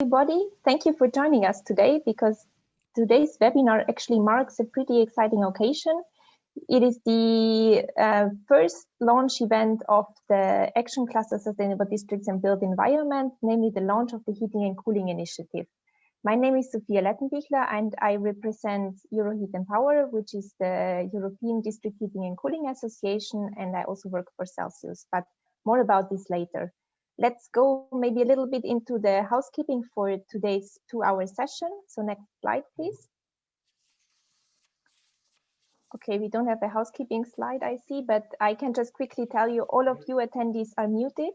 Everybody, thank you for joining us today because today's webinar actually marks a pretty exciting occasion. It is the first launch event of the Action Cluster Sustainable Districts and Built Environment, namely the launch of the Heating and Cooling Initiative. My name is Sophia Lettenbichler and I represent Euroheat and Power, which is the European District Heating and Cooling Association, and I also work for Celsius, but more about this later. Let's go maybe a little bit into the housekeeping for today's 2-hour session. So next slide, please. Okay, we don't have a housekeeping slide, I see, but I can just quickly tell you all of you attendees are muted.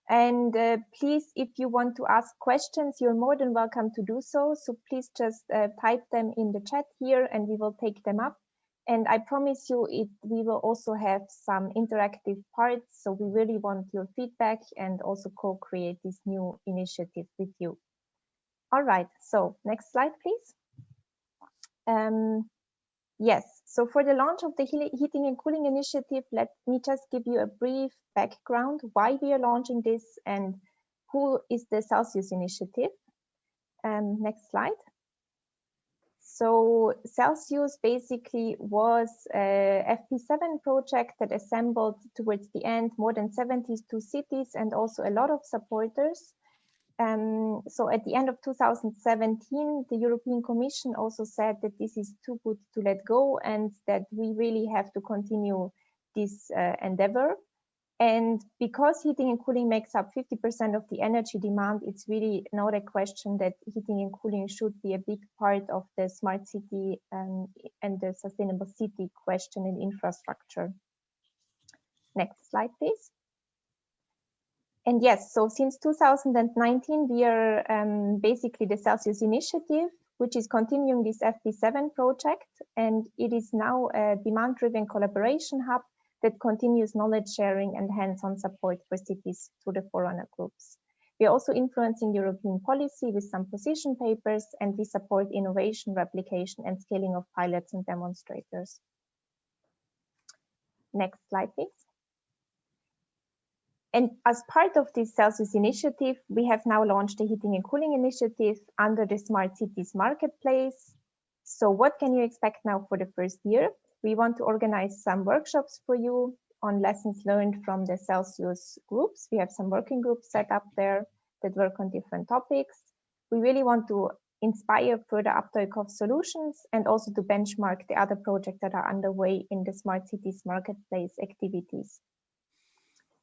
And please, if you want to ask questions, you're more than welcome to do so. So please just type them in the chat here and we will take them up. And I promise you, we will also have some interactive parts. So we really want your feedback and also co-create this new initiative with you. All right, so next slide, please. Yes, so for the launch of the Heating and Cooling Initiative, let me just give you a brief background why we are launching this and who is the Celsius initiative. Next slide. So Celsius basically was a FP7 project that assembled towards the end more than 72 cities and also a lot of supporters. So at the end of 2017, the European Commission also said that this is too good to let go and that we really have to continue this endeavor. And because heating and cooling makes up 50% of the energy demand, it's really not a question that heating and cooling should be a big part of the smart city and the sustainable city question in infrastructure. Next slide, please. And yes, so since 2019, we are basically the Celsius initiative, which is continuing this FP7 project. And it is now a demand-driven collaboration hub that continues knowledge sharing and hands-on support for cities through the forerunner groups. We are also influencing European policy with some position papers, and we support innovation, replication, and scaling of pilots and demonstrators. Next slide, please. And as part of this Celsius initiative, we have now launched the Heating and Cooling Initiative under the Smart Cities Marketplace. So what can you expect now for the first year? We want to organize some workshops for you on lessons learned from the Celsius groups. We have some working groups set up there that work on different topics. We really want to inspire further uptake of solutions and also to benchmark the other projects that are underway in the Smart Cities Marketplace activities.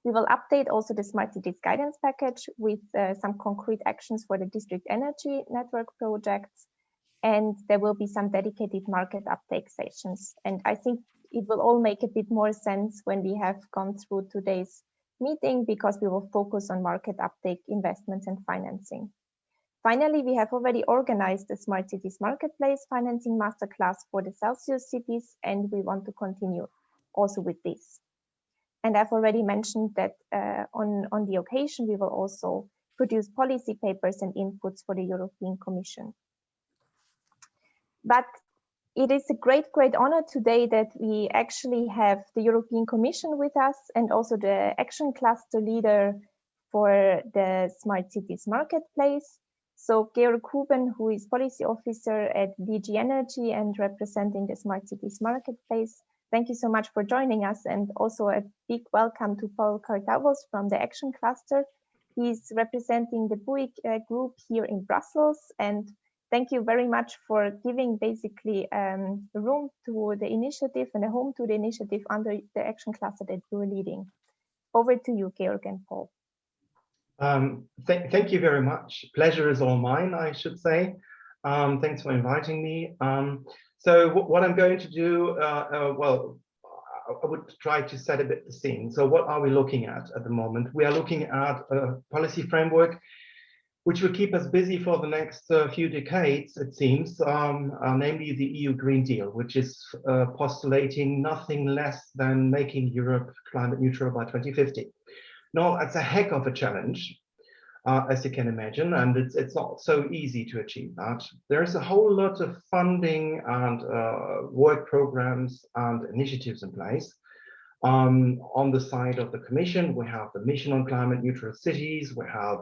We will update also the Smart Cities Guidance Package with some concrete actions for the district energy network projects. And there will be some dedicated market uptake sessions. And I think it will all make a bit more sense when we have gone through today's meeting because we will focus on market uptake, investments and financing. Finally, we have already organized the Smart Cities Marketplace Financing Masterclass for the Celsius cities, and we want to continue also with this. And I've already mentioned that on the occasion, we will also produce policy papers and inputs for the European Commission. But it is a great honor today that we actually have the European Commission with us and also the Action Cluster leader for the Smart Cities Marketplace. So Georg Huben, who is policy officer at DG Energy and representing the Smart Cities Marketplace. Thank you so much for joining us, and also a big welcome to Paul Cartavos from the Action Cluster. He's representing the Buick group here in Brussels, and thank you very much for giving basically room to the initiative and a home to the initiative under the Action Cluster that you're leading. Over to you, Georg and Paul. Thank you very much. Pleasure is all mine, I should say. Thanks for inviting me. So what I'm going to do, well, I would try to set a bit the scene. So what are we looking at the moment? We are looking at a policy framework which will keep us busy for the next few decades, it seems, namely the EU Green Deal, which is postulating nothing less than making Europe climate neutral by 2050. Now, that's a heck of a challenge, as you can imagine, and it's not so easy to achieve that. There's a whole lot of funding and work programs and initiatives in place. On the side of the Commission, we have the mission on climate neutral cities, we have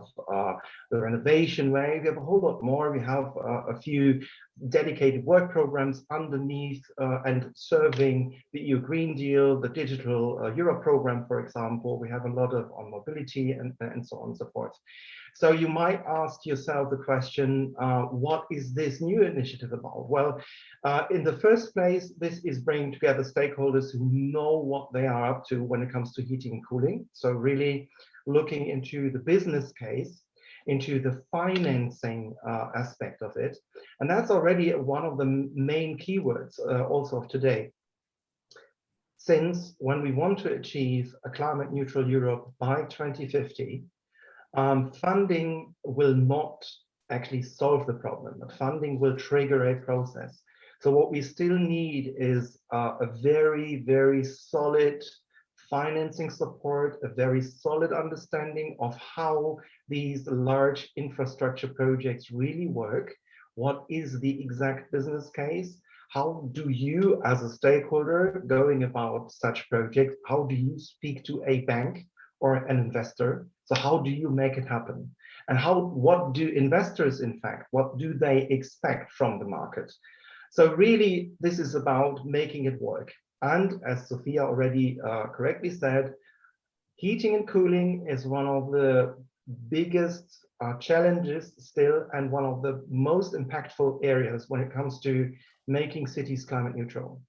the renovation wave, we have a whole lot more. We have a few dedicated work programs underneath and serving the EU Green Deal, the Digital Europe program, for example. We have a lot of on mobility and so on and so forth. So you might ask yourself the question, what is this new initiative about? Well, in the first place, this is bringing together stakeholders who know what they are up to when it comes to heating and cooling. So really looking into the business case, into the financing aspect of it. And that's already one of the main keywords also of today. Since when we want to achieve a climate neutral Europe by 2050, funding will not actually solve the problem. The funding will trigger a process. So what we still need is a very, very solid financing support, a very solid understanding of how these large infrastructure projects really work. What is the exact business case? How do you, as a stakeholder going about such projects, how do you speak to a bank or an investor? So how do you make it happen? And what do investors, in fact, what do they expect from the market? So really, this is about making it work. And as Sophia already correctly said, heating and cooling is one of the biggest challenges still, and one of the most impactful areas when it comes to making cities climate neutral.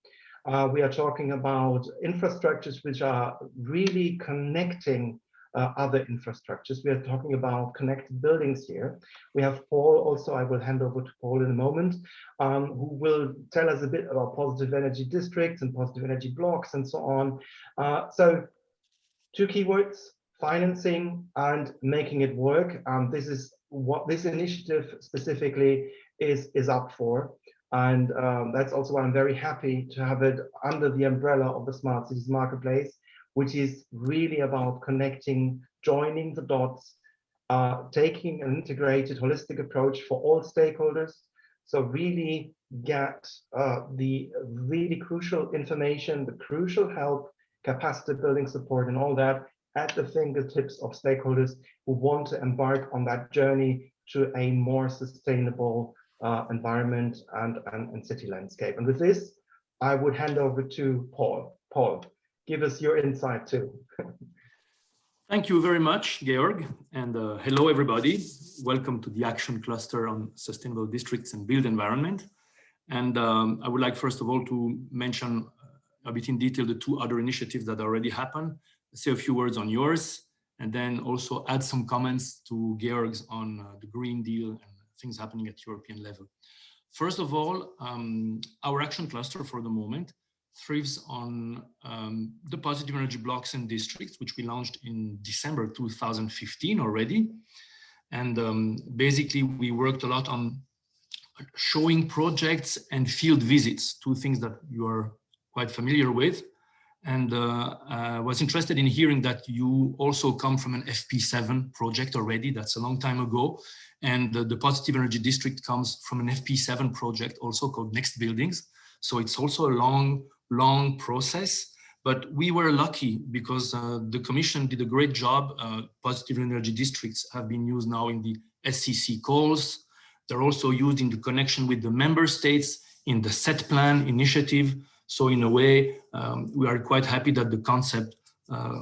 We are talking about infrastructures which are really connecting other infrastructures. We are talking about connected buildings here. We have Paul also, I will hand over to Paul in a moment, who will tell us a bit about positive energy districts and positive energy blocks and so on. So two keywords, financing and making it work. This is what this initiative specifically is up for. And that's also why I'm very happy to have it under the umbrella of the Smart Cities Marketplace, which is really about connecting, joining the dots, taking an integrated, holistic approach for all stakeholders. So really get the really crucial information, the crucial help, capacity building support and all that at the fingertips of stakeholders who want to embark on that journey to a more sustainable environment and city landscape. And with this, I would hand over to Paul. Paul, give us your insight too. Thank you very much, Georg, and hello everybody. Welcome to the Action Cluster on Sustainable Districts and Built Environment. And I would like first of all to mention a bit in detail the two other initiatives that already happened, say a few words on yours, and then also add some comments to Georg's on the Green Deal and things happening at European level. First of all, our action cluster for the moment thrives on the positive energy blocks and districts, which we launched in December 2015 already. And basically, we worked a lot on showing projects and field visits, two things that you are quite familiar with. And I was interested in hearing that you also come from an FP7 project already. That's a long time ago. And the Positive Energy District comes from an FP7 project also called Next Buildings. So it's also a long process. But we were lucky because the Commission did a great job. Positive Energy Districts have been used now in the SCC calls. They're also used in the connection with the member states in the set plan initiative. So in a way, we are quite happy that the concept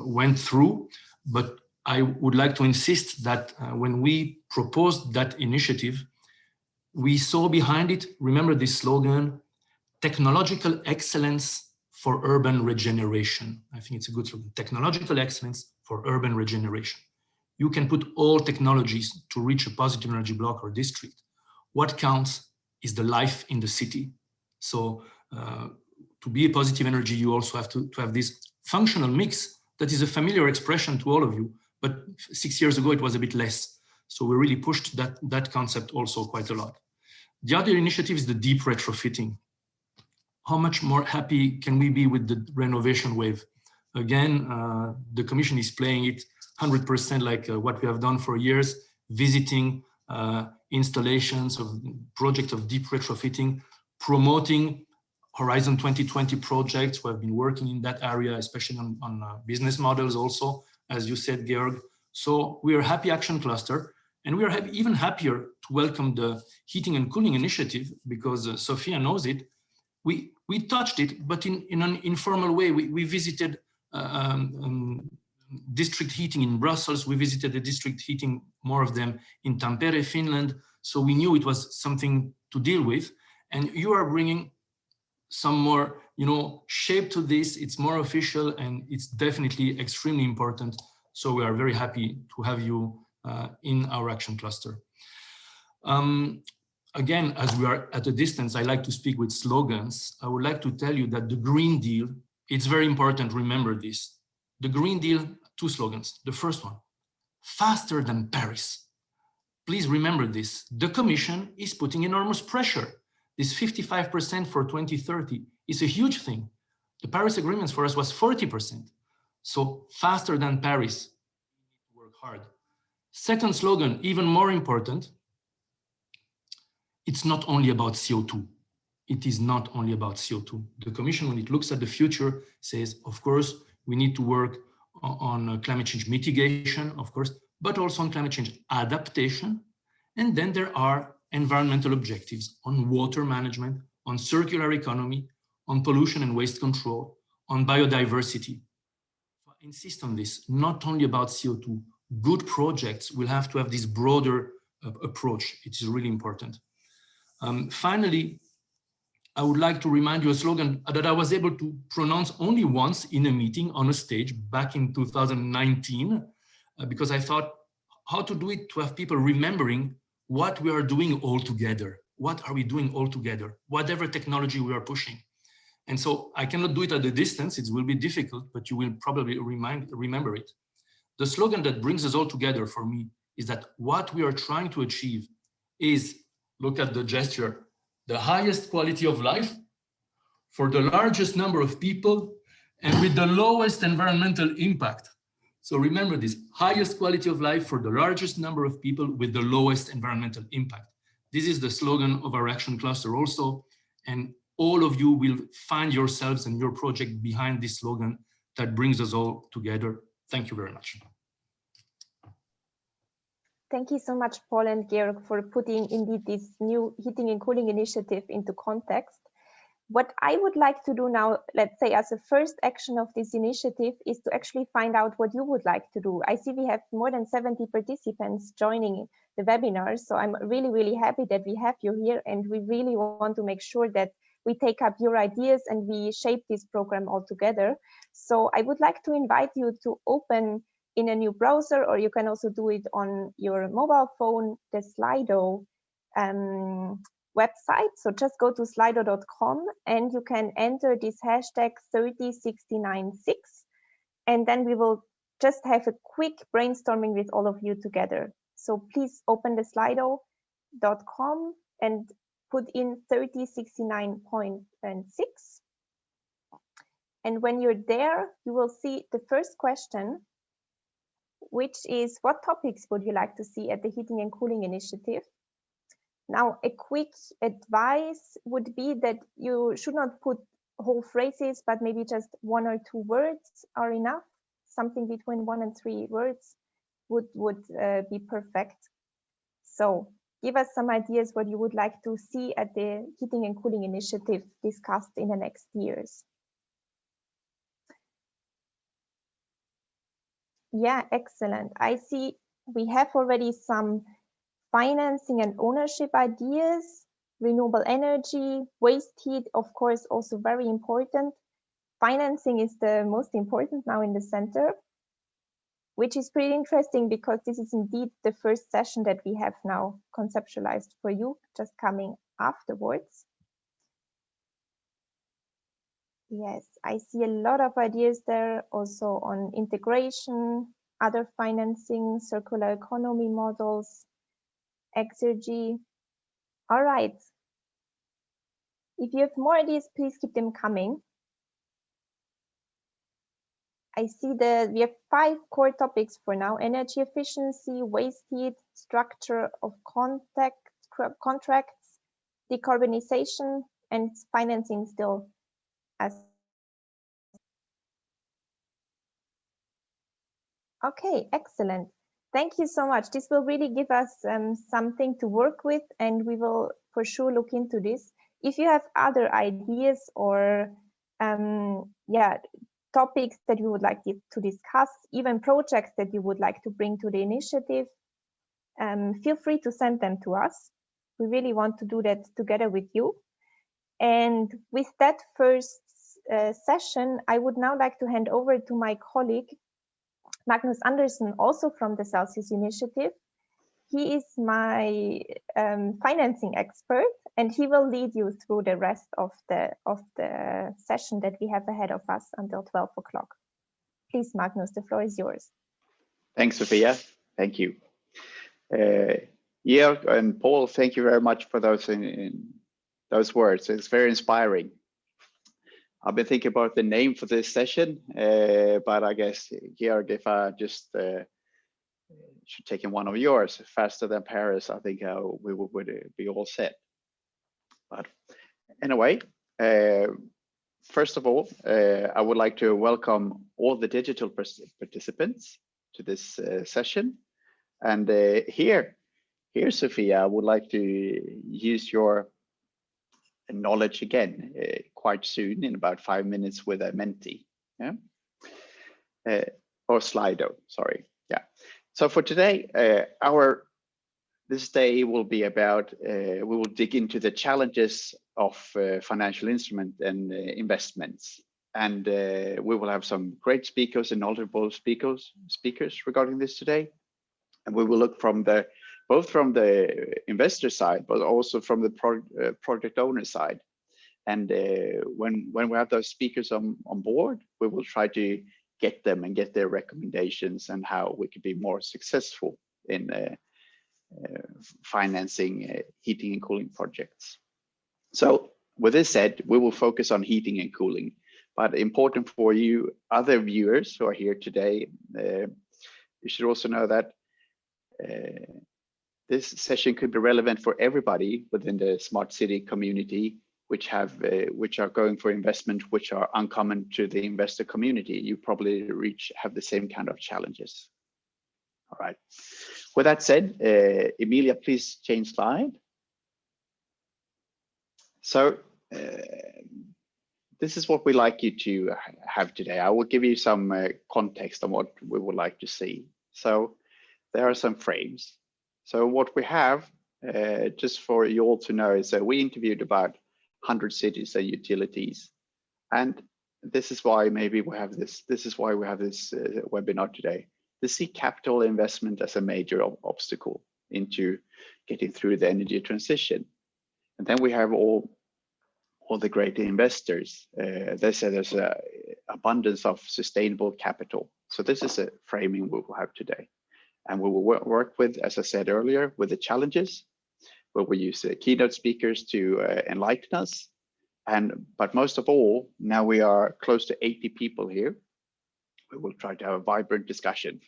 went through. But I would like to insist that when we proposed that initiative, we saw behind it, remember this slogan, technological excellence for urban regeneration. I think it's a good slogan, technological excellence for urban regeneration. You can put all technologies to reach a positive energy block or district. What counts is the life in the city. So to be a positive energy, you also have to have this functional mix that is a familiar expression to all of you, but 6 years ago it was a bit less. So we really pushed that concept also quite a lot. The other initiative is the deep retrofitting. How much more happy can we be with the renovation wave? Again, the Commission is playing it 100% like what we have done for years, visiting installations of projects of deep retrofitting, promoting Horizon 2020 projects. We have been working in that area, especially on business models also, as you said, Georg. So we are Happy Action Cluster, and we are even happier to welcome the Heating and Cooling Initiative, because Sophia knows it. We touched it, but in an informal way. We visited district heating in Brussels. We visited the district heating, more of them in Tampere, Finland. So we knew it was something to deal with. And you are bringing some more, shape to this. It's more official, and it's definitely extremely important. So we are very happy to have you in our action cluster. Again, as we are at a distance, I like to speak with slogans. I would like to tell you that the Green Deal, it's very important, remember this. The Green Deal, 2 slogans. The first one, faster than Paris. Please remember this. The Commission is putting enormous pressure. This 55% for 2030 is a huge thing. The Paris agreements for us was 40%. So faster than Paris, we need to work hard. Second slogan, even more important, it's not only about CO2. It is not only about CO2. The Commission, when it looks at the future, says, of course, we need to work on climate change mitigation, of course, but also on climate change adaptation. And then there are environmental objectives on water management, on circular economy, on pollution and waste control, on biodiversity. I insist on this, not only about CO2. Good projects will have to have this broader approach. It is really important. Finally, I would like to remind you a slogan that I was able to pronounce only once in a meeting on a stage back in 2019, because I thought how to do it to have people remembering what we are doing all together. What are we doing all together? Whatever technology we are pushing. And so I cannot do it at a distance. It will be difficult, but you will probably remember it. The slogan that brings us all together for me is that what we are trying to achieve is, look at the gesture, the highest quality of life for the largest number of people and with the lowest environmental impact. So remember this, highest quality of life for the largest number of people with the lowest environmental impact. This is the slogan of our action cluster also, and all of you will find yourselves and your project behind this slogan that brings us all together. Thank you very much. Thank you so much, Paul and Georg, for putting indeed this new heating and cooling initiative into context. What I would like to do now, let's say as a first action of this initiative, is to actually find out what you would like to do. I see we have more than 70 participants joining the webinar, so I'm really, really happy that we have you here, and we really want to make sure that we take up your ideas and we shape this program all together. So I would like to invite you to open in a new browser, or you can also do it on your mobile phone, the Slido website. So just go to slido.com and you can enter this hashtag 30696, and then we will just have a quick brainstorming with all of you together. So please open the slido.com and put in 3069.6. And when you're there, you will see the first question, which is, what topics would you like to see at the Heating and Cooling Initiative? Now, a quick advice would be that you should not put whole phrases, but maybe just 1 or 2 words are enough. Something between 1 and 3 words would be perfect. So give us some ideas what you would like to see at the Heating and Cooling Initiative discussed in the next years. Yeah, excellent. I see we have already some financing and ownership ideas, renewable energy, waste heat, of course, also very important. Financing is the most important now in the center, which is pretty interesting because this is indeed the first session that we have now conceptualized for you, just coming afterwards. Yes, I see a lot of ideas there also on integration, other financing, circular economy models, exergy. All right. If you have more ideas, please keep them coming. I see that we have 5 core topics for now: energy efficiency, waste heat, structure of contracts, decarbonization, and financing still as. Okay, excellent. Thank you so much. This will really give us something to work with, and we will for sure look into this. If you have other ideas or topics that you would like to discuss, even projects that you would like to bring to the initiative, feel free to send them to us. We really want to do that together with you. And with that first session, I would now like to hand over to my colleague, Magnus Andersen, also from the Celsius Initiative. He is my financing expert, and he will lead you through the rest of the session that we have ahead of us until 12 o'clock. Please, Magnus, the floor is yours. Thanks, Sophia. Thank you. Georg and Paul, thank you very much for those words. It's very inspiring. I've been thinking about the name for this session, but I guess, Georg, if I just should take in one of yours, faster than Paris, I think we would be all set. But anyway, first of all, I would like to welcome all the digital participants to this session. And here, Sophia, I would like to use your knowledge again quite soon, in about 5 minutes, with a Menti, yeah, or Slido. Sorry, yeah. So for today, this day will be about we will dig into the challenges of financial instrument and investments, and we will have some great speakers and knowledgeable speakers regarding this today, and we will look from both from the investor side, but also from the project owner side. And when we have those speakers on board, we will try to get them and get their recommendations and how we could be more successful in financing heating and cooling projects. So with this said, we will focus on heating and cooling, but important for you other viewers who are here today, you should also know that this session could be relevant for everybody within the smart city community, which are going for investment, which are uncommon to the investor community. You probably have the same kind of challenges. All right. With that said, Emilia, please change slide. So this is what we like you to have today. I will give you some context on what we would like to see. So there are some frames. So what we have, just for you all to know, is that we interviewed about 100 cities and utilities, and this is why maybe we have this. This is why we have this webinar today. They see capital investment as a major obstacle into getting through the energy transition, and then we have all the great investors. They say there's an abundance of sustainable capital. So this is a framing we will have today. And we will work with, as I said earlier, with the challenges, where we use keynote speakers to enlighten us. But most of all, now we are close to 80 people here. We will try to have a vibrant discussion,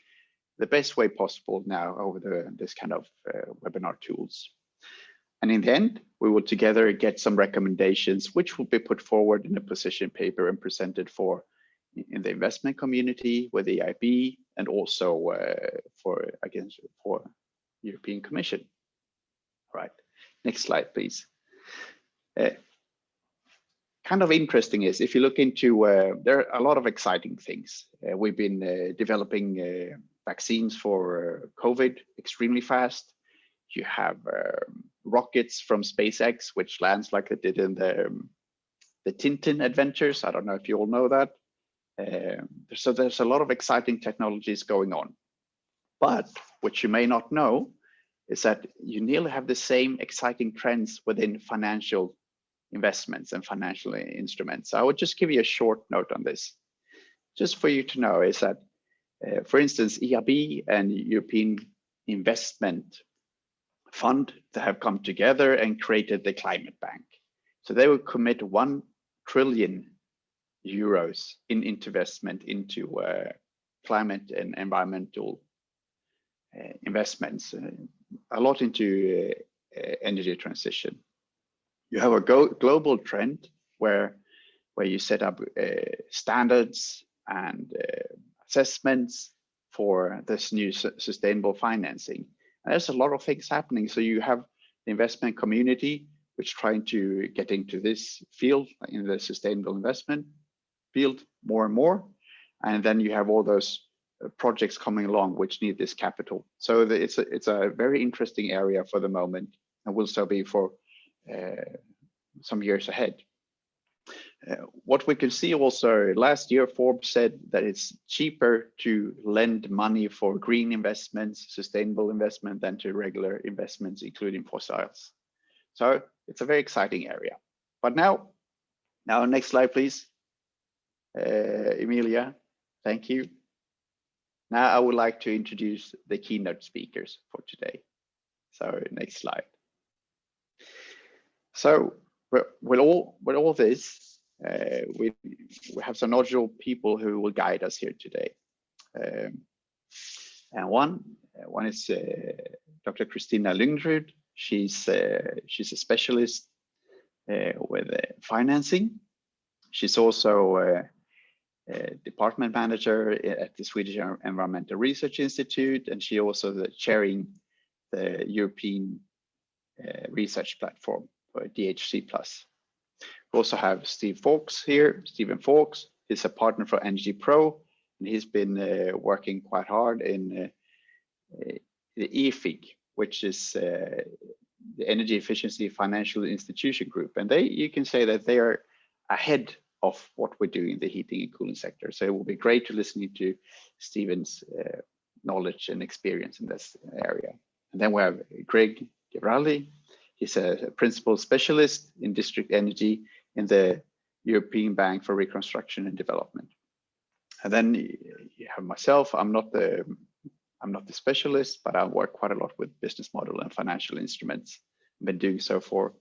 the best way possible now over this kind of webinar tools. And in the end, we will together get some recommendations, which will be put forward in a position paper and presented in the investment community with the EIB, and also for European Commission. All right, next slide, please. Kind of interesting is, if you look into, there are a lot of exciting things. We've been developing vaccines for COVID extremely fast. You have rockets from SpaceX, which lands like it did in the Tintin adventures. I don't know if you all know that. So there's a lot of exciting technologies going on. But what you may not know is that you nearly have the same exciting trends within financial investments and financial instruments. I would just give you a short note on this. Just for you to know is that, for instance, EIB and European Investment Fund, they have come together and created the Climate Bank. So they will commit 1 trillion euros in investment into climate and environmental investments, a lot into energy transition. You have a global trend where you set up standards and assessments for this new sustainable financing. And there's a lot of things happening. So you have the investment community, which trying to get into this field, in the sustainable investment field more and more. And then you have all those projects coming along which need this capital. So it's a very interesting area for the moment, and will still be for some years ahead. What we can see also, last year Forbes said that it's cheaper to lend money for green investments, sustainable investment, than to regular investments, including fossils. So it's a very exciting area. But now next slide, please. Emilia, thank you. Now I would like to introduce the keynote speakers for today. So next slide. So with all this, we have some notable people who will guide us here today. And one is Dr. Christina Lyngrud. She's a specialist with financing. She's also a department manager at the Swedish Environmental Research Institute, and she also is chairing the European research platform for DHC+. We also have Stephen Fawkes here. Stephen Fawkes is a partner for Energy Pro, and he's been working quite hard in the EFIG, which is the Energy Efficiency Financial Institution Group. And you can say that they are ahead of what we're doing in the heating and cooling sector. So it will be great to listen to Stephen's knowledge and experience in this area. And then we have Greg Givraldi. He's a principal specialist in district energy in the European Bank for Reconstruction and Development. And then you have myself. I'm not the specialist, but I work quite a lot with business model and financial instruments. I've been doing so for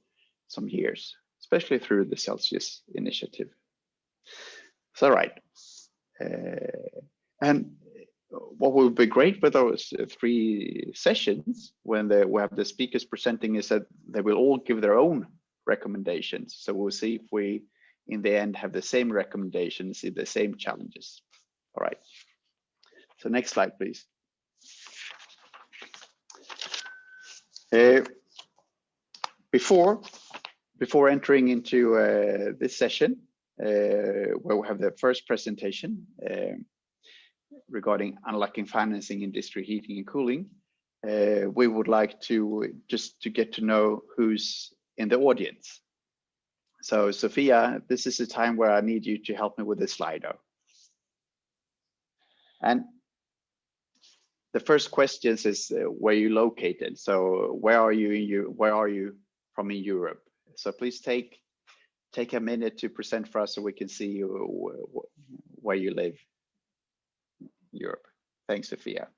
some years, especially through the Celsius initiative. So right, and what will be great with those 3 sessions when we have the speakers presenting is that they will all give their own recommendations. So we'll see if we, in the end, have the same recommendations, see the same challenges. All right. So next slide, please. Before entering into this session, where we have the first presentation regarding unlocking financing in district heating and cooling, we would like to just to get to know who's in the audience. So Sophia, this is the time where I need you to help me with this Slido. And the first question is where you located. So where are you from in Europe? So please take a minute to present for us so we can see where you live in Europe. Thanks, Sophia.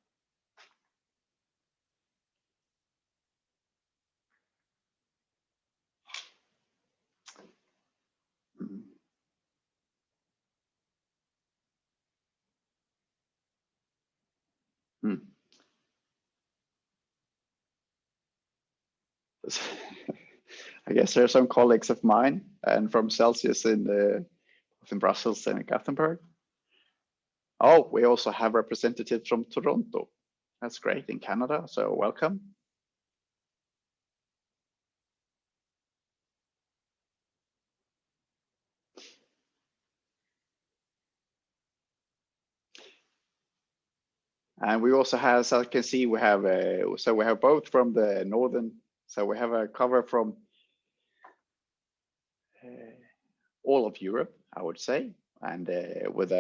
I guess there are some colleagues of mine and from Celsius in Brussels and in Gothenburg. Oh, we also have representatives from Toronto. That's great, in Canada, so welcome. And we also have, as I can see, we have both from the northern. So we have a cover from all of Europe, I would say, and with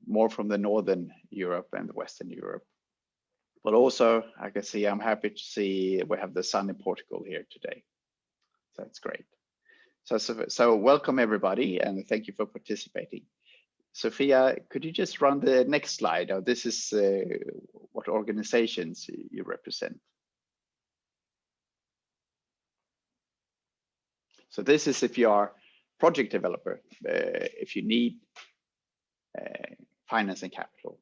more from the northern Europe and the Western Europe. But also, I can see, I'm happy to see we have the sun in Portugal here today. So that's great. So welcome everybody, and thank you for participating. Sophia, could you just run the next slide? Oh, this is what organizations you represent. So this is if you are project developer, if you need financing capital.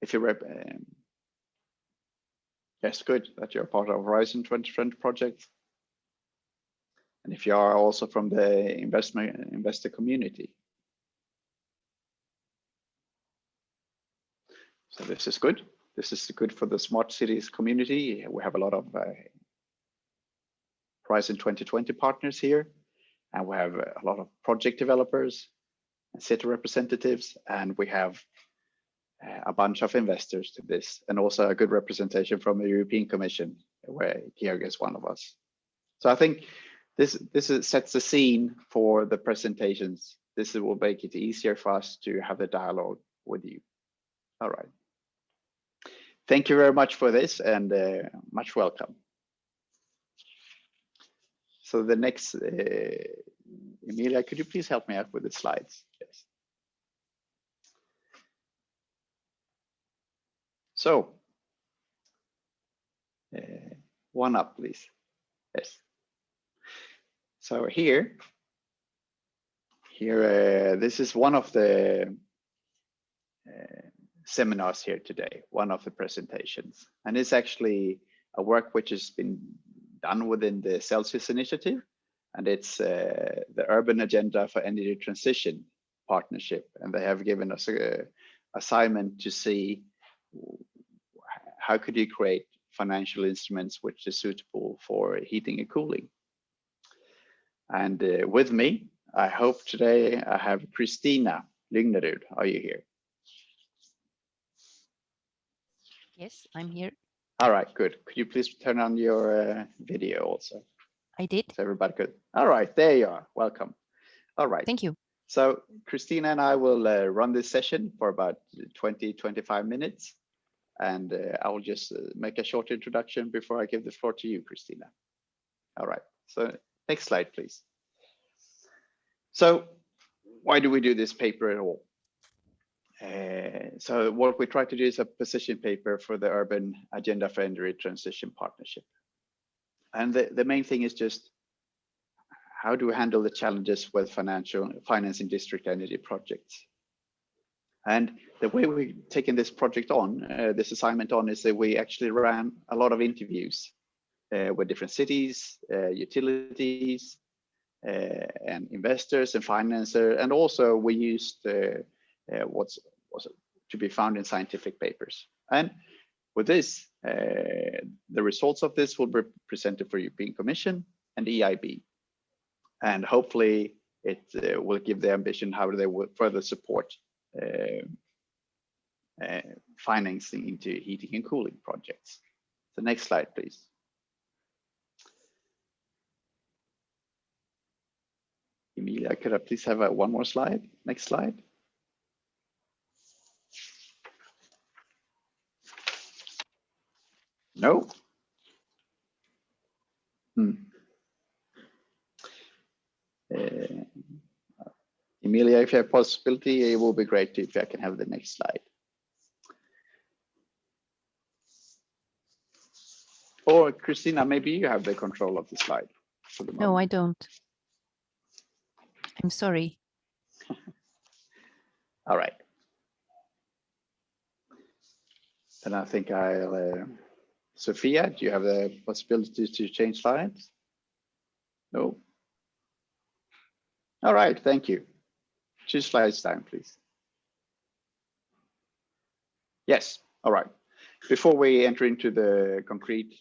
If you're yes, good that you're part of Horizon 2020 project. and if you are also from the investor community. So this is good. This is good for the smart cities community. We have a lot of Horizon 2020 partners here, and we have a lot of project developers and city representatives, and we have a bunch of investors to this, and also a good representation from the European Commission, where Georg is one of us. So I think this sets the scene for the presentations. This will make it easier for us to have the dialogue with you. All right. Thank you very much for this, and much welcome. So the next, Emilia, could you please help me out with the slides? Yes. So, one up, please. Yes. So here, this is one of the seminars here today, one of the presentations, and it's actually a work which has been done within the Celsius initiative, and it's the Urban Agenda for Energy Transition Partnership, and they have given us an assignment to see how could you create financial instruments which is suitable for heating and cooling. And with me, I hope today I have Christina Lygnerud. Are you here? Yes, I'm here. All right, good. Could you please turn on your video also? I did. So everybody could. All right, there you are. Welcome. All right. Thank you. So Christina and I will run this session for about 20-25 minutes. And I will just make a short introduction before I give the floor to you, Christina. All right, so next slide, please. So why do we do this paper at all? So what we try to do is a position paper for the Urban Agenda for Energy Transition Partnership. And the main thing is just how do we handle the challenges with financing district energy projects? And the way we've taken this project on, this assignment on, is that we actually ran a lot of interviews with different cities, utilities, and investors and financiers, and also we used what's to be found in scientific papers. And with this, the results of this will be presented for European Commission and EIB, and hopefully it will give the ambition how they will further support financing into heating and cooling projects. So next slide, please. Emilia, could I please have one more slide? Next slide. No. Emilia, if you have possibility, it will be great if I can have the next slide. Or Christina, maybe you have the control of the slide for the moment. No, I don't. I'm sorry. All right. Then I think I'll, Sophia, do you have the possibility to change slides? No. All right, thank you. 2 slides down, please. Yes, all right. Before we enter into the concrete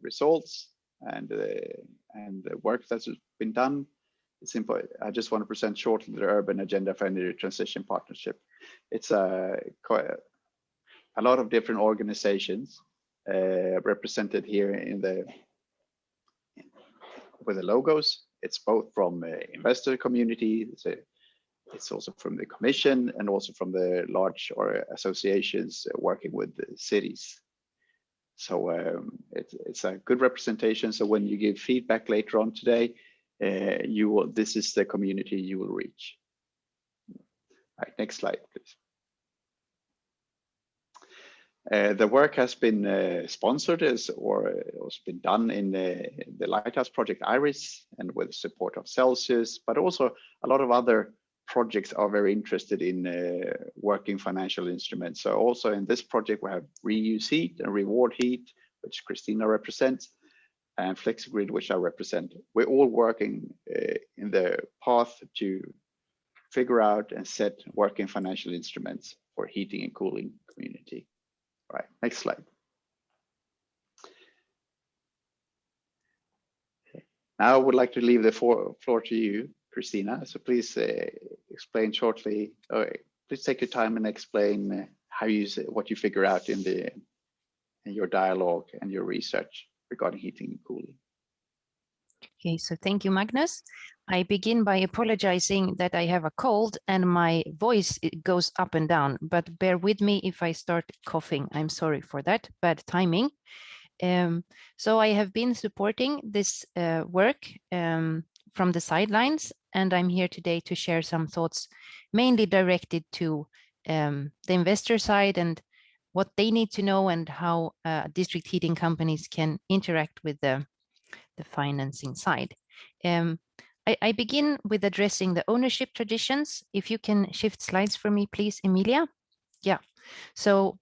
results and the work that's been done, it's simple. I just want to present shortly the Urban Agenda for Energy Transition Partnership. It's a lot of different organizations represented here in with the logos. It's both from investor community, it's also from the Commission, and also from the large associations working with the cities. So it's a good representation. So when you give feedback later on today, this is the community you will reach. All right, next slide, please. The work has been sponsored or has been done in the Lighthouse Project IRIS and with support of Celsius, but also a lot of other projects are very interested in working financial instruments. So also in this project, we have reuse heat and reward heat, which Christina represents. and FlexiGrid, which I represent, we're all working in the path to figure out and set working financial instruments for heating and cooling community. All right, next slide. Now I would like to leave the floor to you, Christina. So please explain shortly. Please take your time and explain what you figure out in your dialogue and your research regarding heating and cooling. Okay, so thank you, Magnus. I begin by apologizing that I have a cold and my voice goes up and down, but bear with me if I start coughing. I'm sorry for that, bad timing. So I have been supporting this work from the sidelines, and I'm here today to share some thoughts mainly directed to the investor side and what they need to know and how district heating companies can interact with the financing side. I begin with addressing the ownership traditions. If you can shift slides for me, please, Emilia. Yeah, so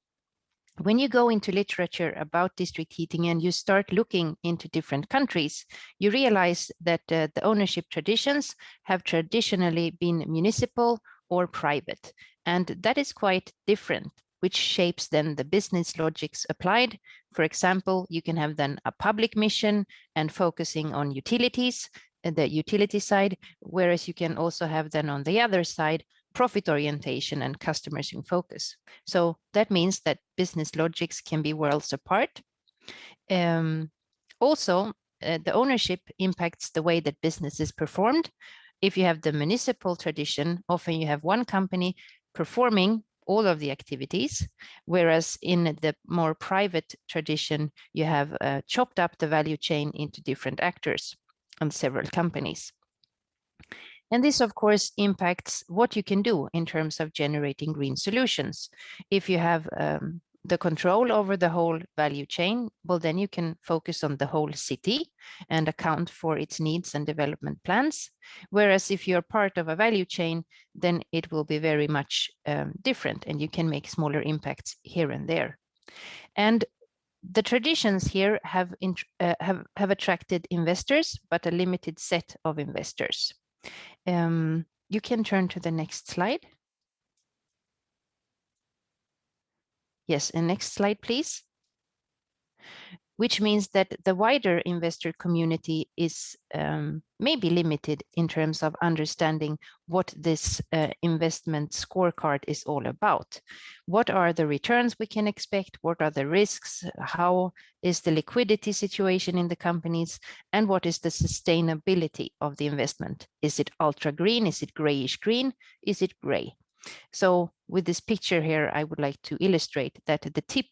when you go into literature about district heating and you start looking into different countries, you realize that the ownership traditions have traditionally been municipal or private, and that is quite different, which shapes then the business logics applied. For example, you can have then a public mission and focusing on utilities, the utility side, whereas you can also have then on the other side, profit orientation and customers in focus. So that means that business logics can be worlds apart. Also, the ownership impacts the way that business is performed. If you have the municipal tradition, often you have one company performing all of the activities, whereas in the more private tradition, you have chopped up the value chain into different actors and several companies. And this, of course, impacts what you can do in terms of generating green solutions. If you have the control over the whole value chain, well, then you can focus on the whole city and account for its needs and development plans. Whereas if you're part of a value chain, then it will be very much different and you can make smaller impacts here and there. And the traditions here have attracted investors, but a limited set of investors. You can turn to the next slide. Yes, and next slide, please. Which means that the wider investor community is maybe limited in terms of understanding what this investment scorecard is all about. What are the returns we can expect? What are the risks? How is the liquidity situation in the companies? And what is the sustainability of the investment? Is it ultra green? Is it grayish green? Is it gray? So with this picture here, I would like to illustrate that the tip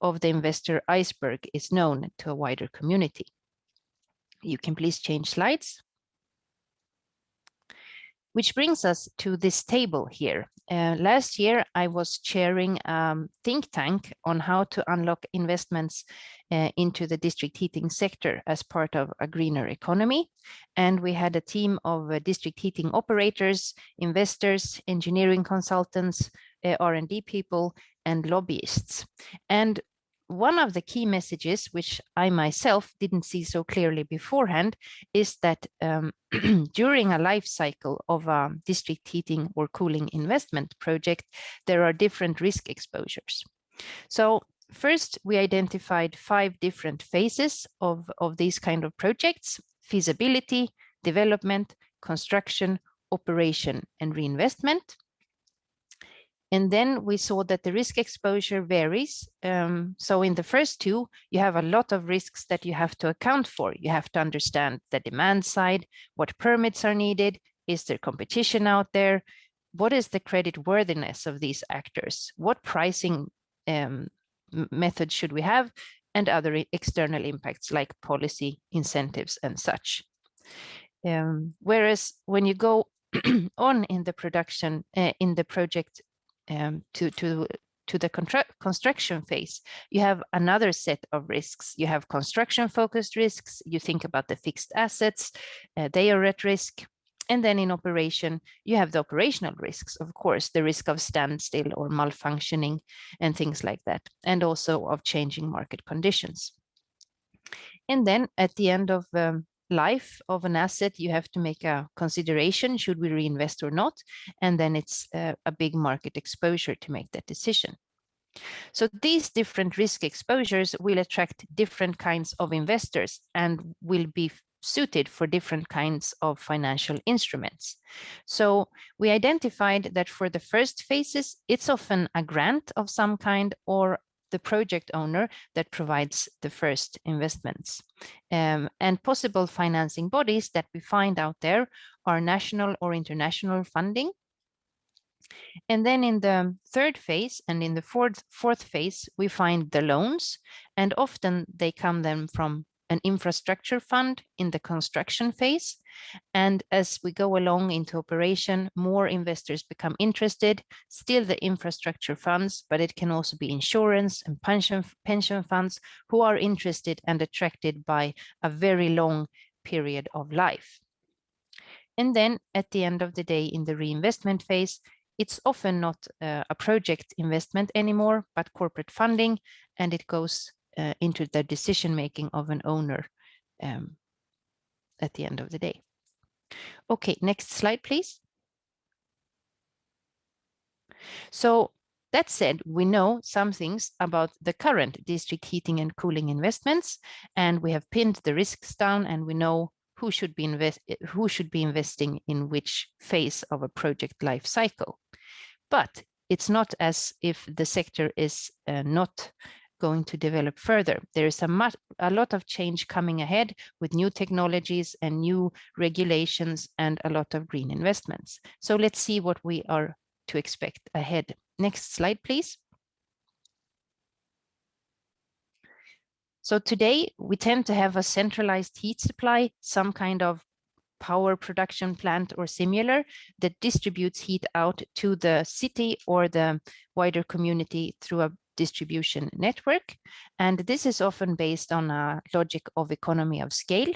of the investor iceberg is known to a wider community. You can please change slides. Which brings us to this table here. Last year, I was chairing a think tank on how to unlock investments into the district heating sector as part of a greener economy. And we had a team of district heating operators, investors, engineering consultants, R&D people, and lobbyists. And one of the key messages, which I myself didn't see so clearly beforehand, is that during a life cycle of a district heating or cooling investment project, there are different risk exposures. So first, we identified 5 different phases of these kind of projects: feasibility, development, construction, operation, and reinvestment. And then we saw that the risk exposure varies. So in the first 2, you have a lot of risks that you have to account for. You have to understand the demand side, what permits are needed, is there competition out there, what is the credit worthiness of these actors, what pricing method should we have, and other external impacts like policy, incentives, and such. Whereas when you go on in the production, in the project, to the construction phase, you have another set of risks. You have construction focused risks. You think about the fixed assets, they are at risk. And then in operation, you have the operational risks, of course, the risk of standstill or malfunctioning and things like that, and also of changing market conditions. And then at the end of life of an asset, you have to make a consideration, should we reinvest or not? And then it's a big market exposure to make that decision. So these different risk exposures will attract different kinds of investors and will be suited for different kinds of financial instruments. So we identified that for the first phases, it's often a grant of some kind or the project owner that provides the first investments. And possible financing bodies that we find out there are national or international funding. And then in the third phase and in the fourth phase, we find the loans, and often they come then from an infrastructure fund in the construction phase. And as we go along into operation, more investors become interested, still the infrastructure funds, but it can also be insurance and pension funds who are interested and attracted by a very long period of life. And then at the end of the day, in the reinvestment phase, it's often not a project investment anymore, but corporate funding, and it goes into the decision-making of an owner at the end of the day. Okay, next slide, please. So that said, we know some things about the current district heating and cooling investments, and we have pinned the risks down, and we know who should be investing in which phase of a project life cycle. But it's not as if the sector is not going to develop further. There is a lot of change coming ahead with new technologies and new regulations and a lot of green investments. So let's see what we are to expect ahead. Next slide, please. So today we tend to have a centralized heat supply, some kind of power production plant or similar that distributes heat out to the city or the wider community through a distribution network. And this is often based on a logic of economy of scale.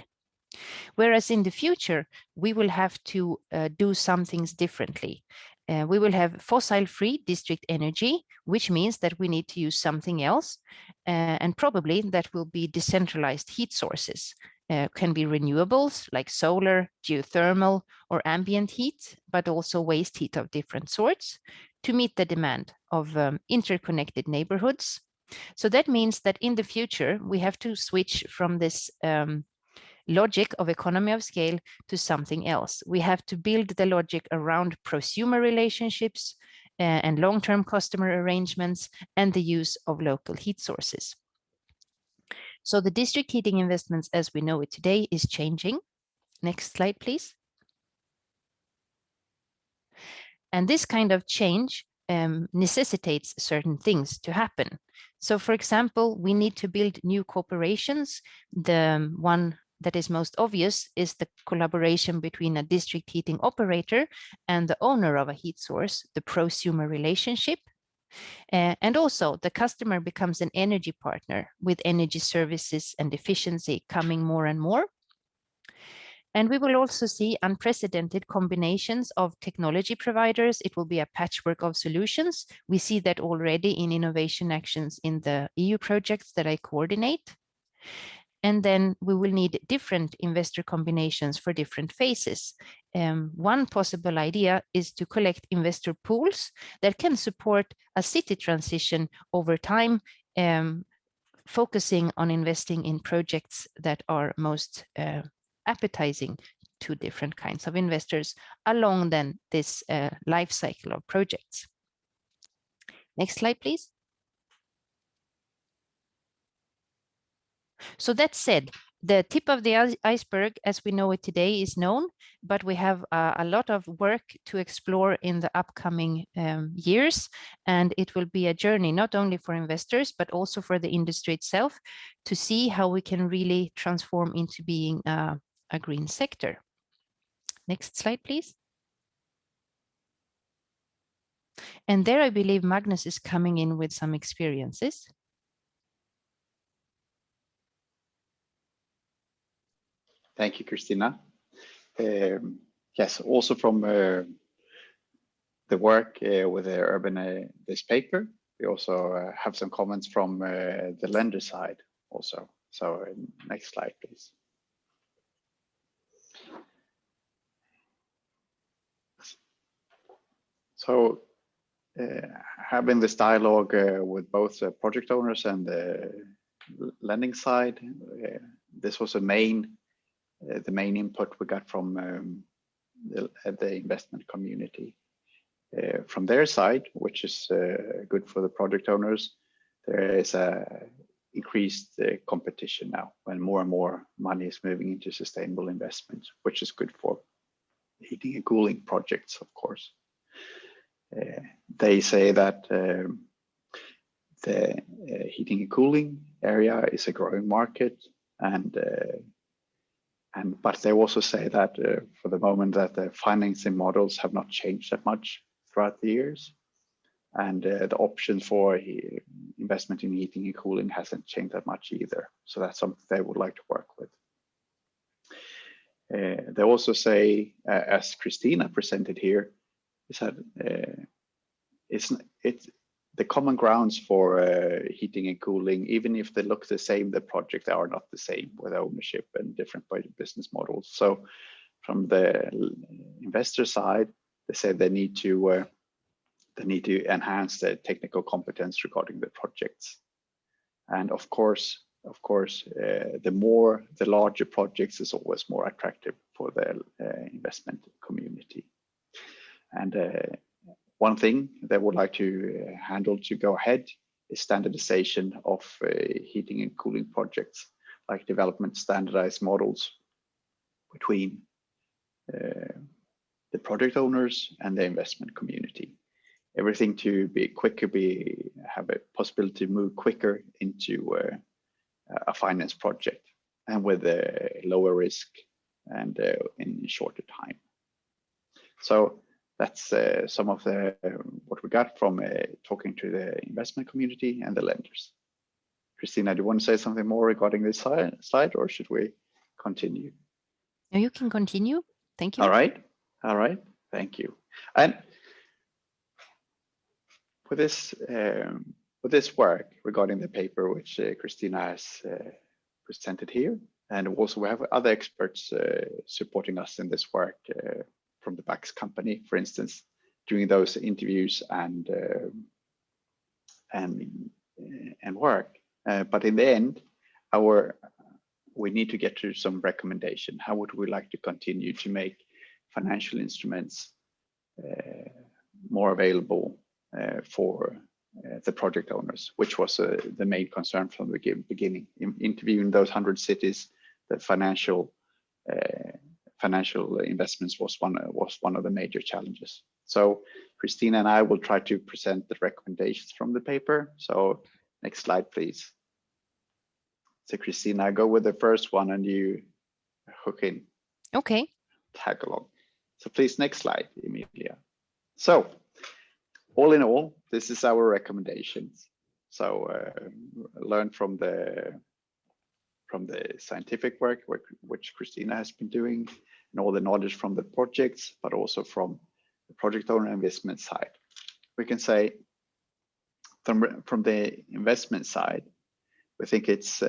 Whereas in the future, we will have to do some things differently. We will have fossil-free district energy, which means that we need to use something else. And probably that will be decentralized heat sources. Can be renewables like solar, geothermal, or ambient heat, but also waste heat of different sorts to meet the demand of interconnected neighborhoods. So that means that in the future, we have to switch from this logic of economy of scale to something else. We have to build the logic around prosumer relationships and long-term customer arrangements and the use of local heat sources. So the district heating investments as we know it today is changing. Next slide, please. And this kind of change necessitates certain things to happen. So for example, we need to build new corporations. The one that is most obvious is the collaboration between a district heating operator and the owner of a heat source, the prosumer relationship. And also the customer becomes an energy partner with energy services and efficiency coming more and more. And we will also see unprecedented combinations of technology providers. It will be a patchwork of solutions. We see that already in innovation actions in the EU projects that I coordinate. And then we will need different investor combinations for different phases. One possible idea is to collect investor pools that can support a city transition over time, focusing on investing in projects that are most appetizing to different kinds of investors along then this life cycle of projects. Next slide, please. So that said, the tip of the iceberg as we know it today is known, but we have a lot of work to explore in the upcoming years. And it will be a journey not only for investors, but also for the industry itself to see how we can really transform into being a green sector. Next slide, please. And there I believe Magnus is coming in with some experiences. Thank you, Christina. Yes, also from the work with the urban this paper, we also have some comments from the lender side also. So next slide, please. So having this dialogue with both the project owners and the lending side, this was the main input we got from the investment community. From their side, which is good for the project owners, there is a increased competition now when more and more money is moving into sustainable investments, which is good for heating and cooling projects, of course. They say that the heating and cooling area is a growing market, but they also say that for the moment that the financing models have not changed that much throughout the years, and the option for investment in heating and cooling hasn't changed that much either. So that's something they would like to work with. They also say, as Christina presented here, is that the common grounds for heating and cooling, even if they look the same, the projects are not the same with ownership and different business models. So from the investor side, they say they need to enhance the technical competence regarding the projects. And of course, the larger projects is always more attractive for the investment community. And one thing they would like to handle to go ahead is standardization of heating and cooling projects, like development standardized models between the project owners and the investment community. Everything to be quicker, have a possibility to move quicker into a finance project, and with a lower risk and in shorter time. So that's some of what we got from talking to the investment community and the lenders. Christina, do you want to say something more regarding this slide, or should we continue? No, you can continue. Thank you. All right. Thank you. And with this work regarding the paper which Christina has presented here, and also we have other experts supporting us in this work from the BAX company, for instance, doing those interviews and work. But in the end, we need to get to some recommendation. How would we like to continue to make financial instruments more available for the project owners, which was the main concern from the beginning. In interviewing those 100 cities, the financial investments was one of the major challenges. So Christina and I will try to present the recommendations from the paper. So next slide, please. So Christina, go with the first one and you hook in. Okay. Tag along. So please, next slide, Emilia. So all in all, this is our recommendations. So learn from the scientific work which Christina has been doing, and all the knowledge from the projects, but also from the project owner investment side. We can say from the investment side, we think it's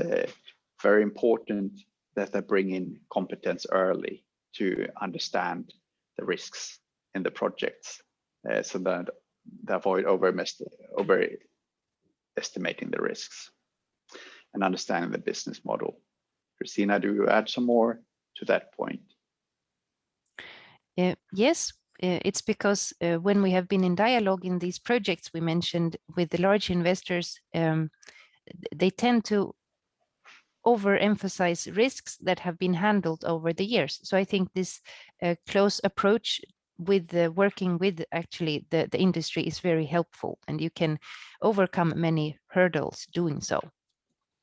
very important that they bring in competence early to understand the risks in the projects, so that they avoid overestimating the risks and understanding the business model. Christina, do you add some more to that point? Yes, it's because when we have been in dialogue in these projects we mentioned with the large investors, they tend to overemphasize risks that have been handled over the years. So I think this close approach with working with actually the industry is very helpful, and you can overcome many hurdles doing so.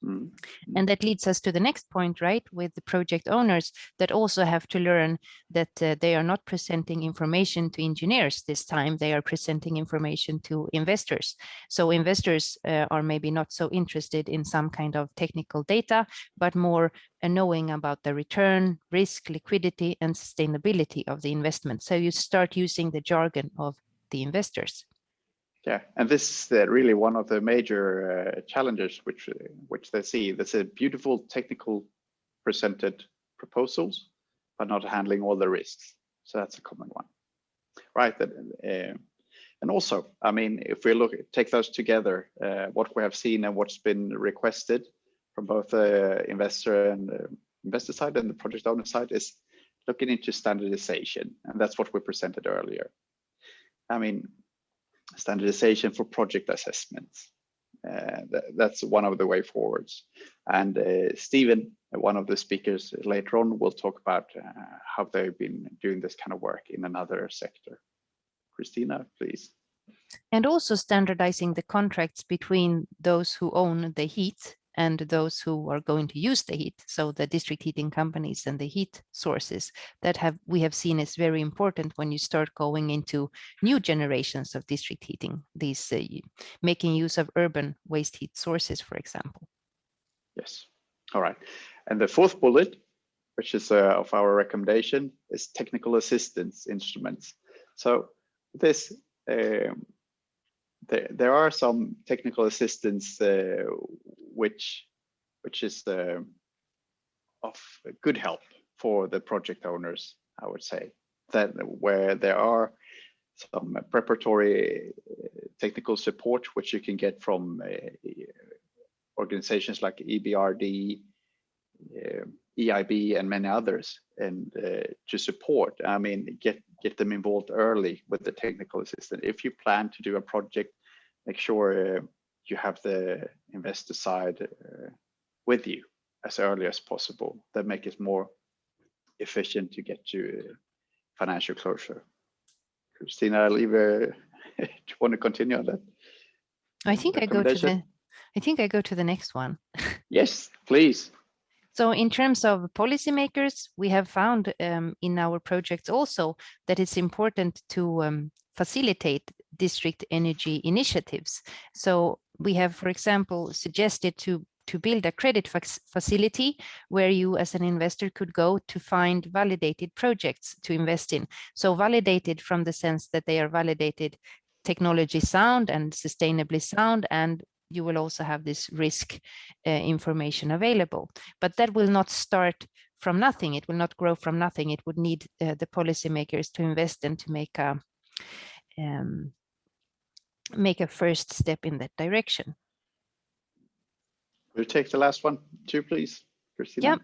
Mm-hmm. And that leads us to the next point, right, with the project owners that also have to learn that they are not presenting information to engineers this time, they are presenting information to investors. So investors are maybe not so interested in some kind of technical data, but more knowing about the return, risk, liquidity, and sustainability of the investment. So you start using the jargon of the investors. Yeah, and this is really one of the major challenges which they see. There's a beautiful technical presented proposals, but not handling all the risks. So that's a common one, right? And also, I mean, if we take those together, what we have seen and what's been requested from both the investor side and the project owner side is looking into standardization, and that's what we presented earlier. I mean, standardization for project assessments. That's one of the way forwards. And Stephen, one of the speakers later on, will talk about how they've been doing this kind of work in another sector. Christina, please. And also standardizing the contracts between those who own the heat and those who are going to use the heat. So the district heating companies and the heat sources that we have seen is very important when you start going into new generations of district heating, these making use of urban waste heat sources, for example. Yes. All right. And the fourth bullet, which is of our recommendation, is technical assistance instruments. So this there are some technical assistance which is of good help for the project owners, I would say, that where there are some preparatory technical support which you can get from organizations like EBRD, EIB, and many others, and to support. I mean, get them involved early with the technical assistance. If you plan to do a project, make sure you have the investor side with you as early as possible. That make it more efficient to get to financial closure. Christina, I'll leave. Do you want to continue on that? I think I go to the next one. Yes, please. So in terms of policymakers, we have found in our projects also that it's important to facilitate district energy initiatives. So we have, for example, suggested to build a credit facility where you as an investor could go to find validated projects to invest in. So validated from the sense that they are validated technology sound and sustainably sound, and you will also have this risk information available. But that will not start from nothing. It will not grow from nothing. It would need the policymakers to invest and to make a first step in that direction. We'll take the last one too, please, Christina. Yeah,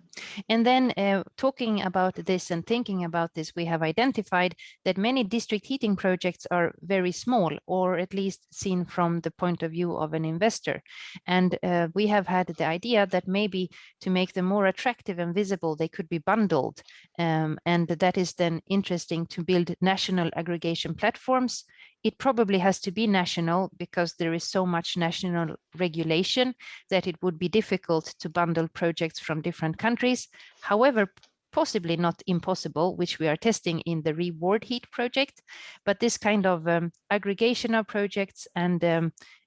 and then talking about this and thinking about this, we have identified that many district heating projects are very small, or at least seen from the point of view of an investor. And we have had the idea that maybe to make them more attractive and visible, they could be bundled. And that is then interesting to build national aggregation platforms. It probably has to be national because there is so much national regulation that it would be difficult to bundle projects from different countries. However, possibly not impossible, which we are testing in the Reward Heat project. But this kind of aggregation of projects and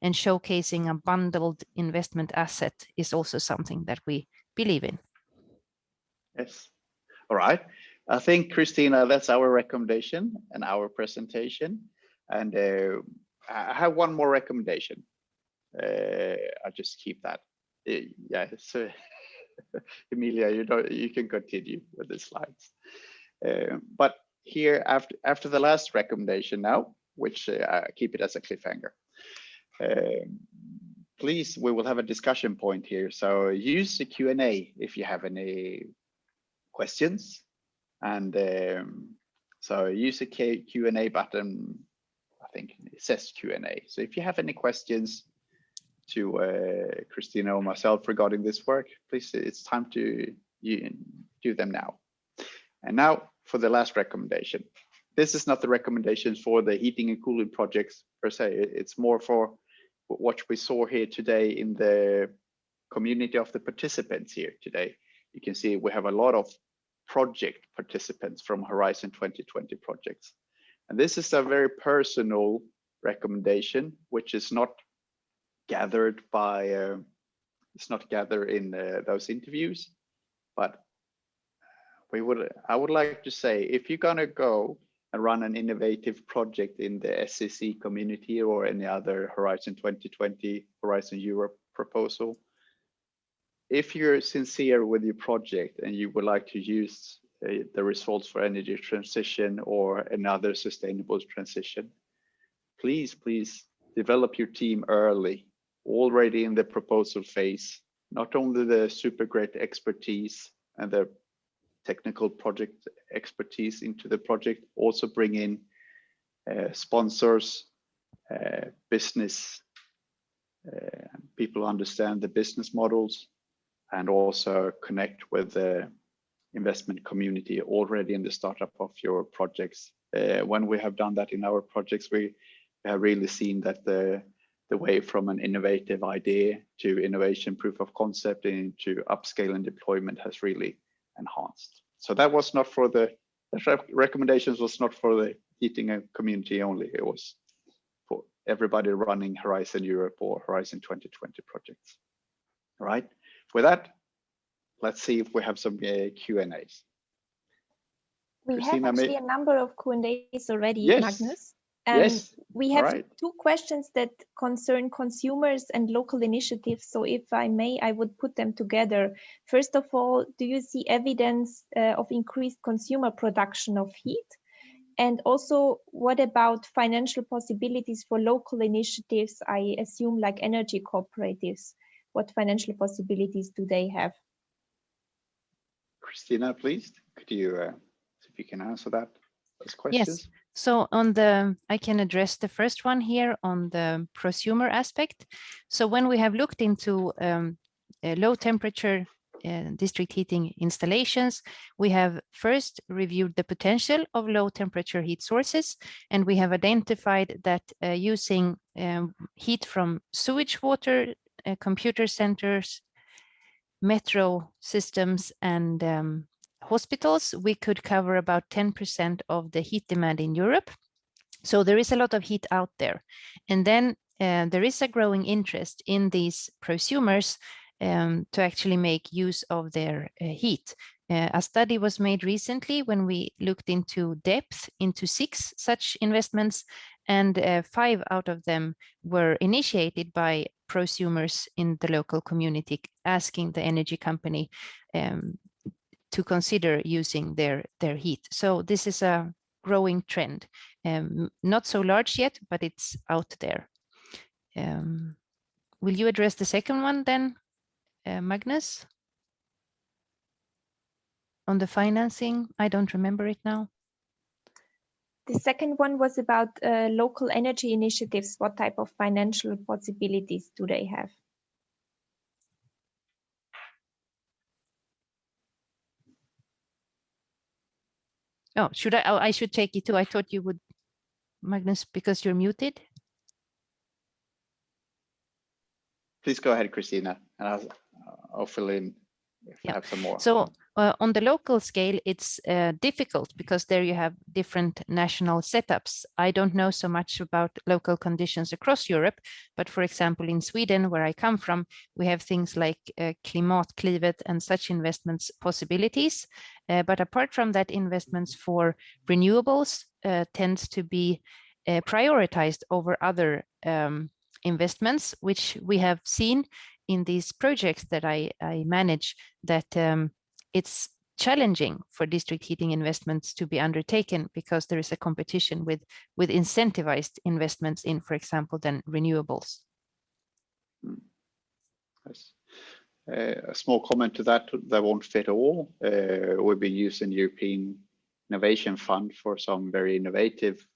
showcasing a bundled investment asset is also something that we believe in. Yes. All right. I think, Christina, that's our recommendation and our presentation. And I have one more recommendation. I'll just keep that. Yeah, so Emilia, you can continue with the slides. But here, after the last recommendation now, which I keep it as a cliffhanger. Please, we will have a discussion point here. So use the Q&A if you have any questions. And so use the Q&A button. I think it says Q&A. So if you have any questions to Christina or myself regarding this work, please, it's time to do them now. And now for the last recommendation. This is not the recommendations for the heating and cooling projects per se. It's more for what we saw here today in the community of the participants here today. You can see we have a lot of project participants from Horizon 2020 projects. And this is a very personal recommendation, which is not gathered by, it's not gathered in those interviews, but I would like to say, if you're gonna go and run an innovative project in the SEC community or any other Horizon 2020, Horizon Europe proposal. If you're sincere with your project and you would like to use the results for energy transition or another sustainable transition, please develop your team early, already in the proposal phase. Not only the super great expertise and the technical project expertise into the project, also bring in sponsors, business people understand the business models, and also connect with the investment community already in the startup of your projects. When we have done that in our projects, we have really seen that the way from an innovative idea to innovation proof of concept into upscale and deployment has really enhanced. So that was not for the recommendations was not for the heating community only. It was for everybody running Horizon Europe or Horizon 2020 projects. All right. With that, let's see if we have some Q&As. We Christina, have actually a number of Q&As already, yes. Magnus. Yes. We have right. 2 questions that concern consumers and local initiatives. So if I may, I would put them together. First of all, do you see evidence of increased consumer production of heat? And also, what about financial possibilities for local initiatives? I assume like energy cooperatives. What financial possibilities do they have? Christina, please, could you see if you can answer those questions? Yes. So I can address the first one here on the prosumer aspect. So when we have looked into low temperature district heating installations, we have first reviewed the potential of low temperature heat sources, and we have identified that using heat from sewage water, computer centers, metro systems, and hospitals, we could cover about 10% of the heat demand in Europe. So there is a lot of heat out there. And then there is a growing interest in these prosumers to actually make use of their heat. A study was made recently when we looked into depth into 6 such investments, and 5 out of them were initiated by prosumers in the local community, asking the energy company to consider using their heat. So this is a growing trend, not so large yet, but it's out there. Will you address the second one then, Magnus? On the financing, I don't remember it now. The second one was about local energy initiatives. What type of financial possibilities do they have? Oh, should I? Oh, I should take it too. I thought you would, Magnus, because you're muted. Please go ahead, Christina, and I'll fill in if I have some more. So on the local scale, it's difficult because there you have different national setups. I don't know so much about local conditions across Europe, but for example, in Sweden, where I come from, we have things like Klimatklivet and such investments possibilities. But apart from that, investments for renewables tends to be prioritized over other investments, which we have seen in these projects that I manage, that it's challenging for district heating investments to be undertaken because there is a competition with incentivized investments in, for example, then renewables. Yes. A small comment to that won't fit all. We've been using European Innovation Fund for some very innovative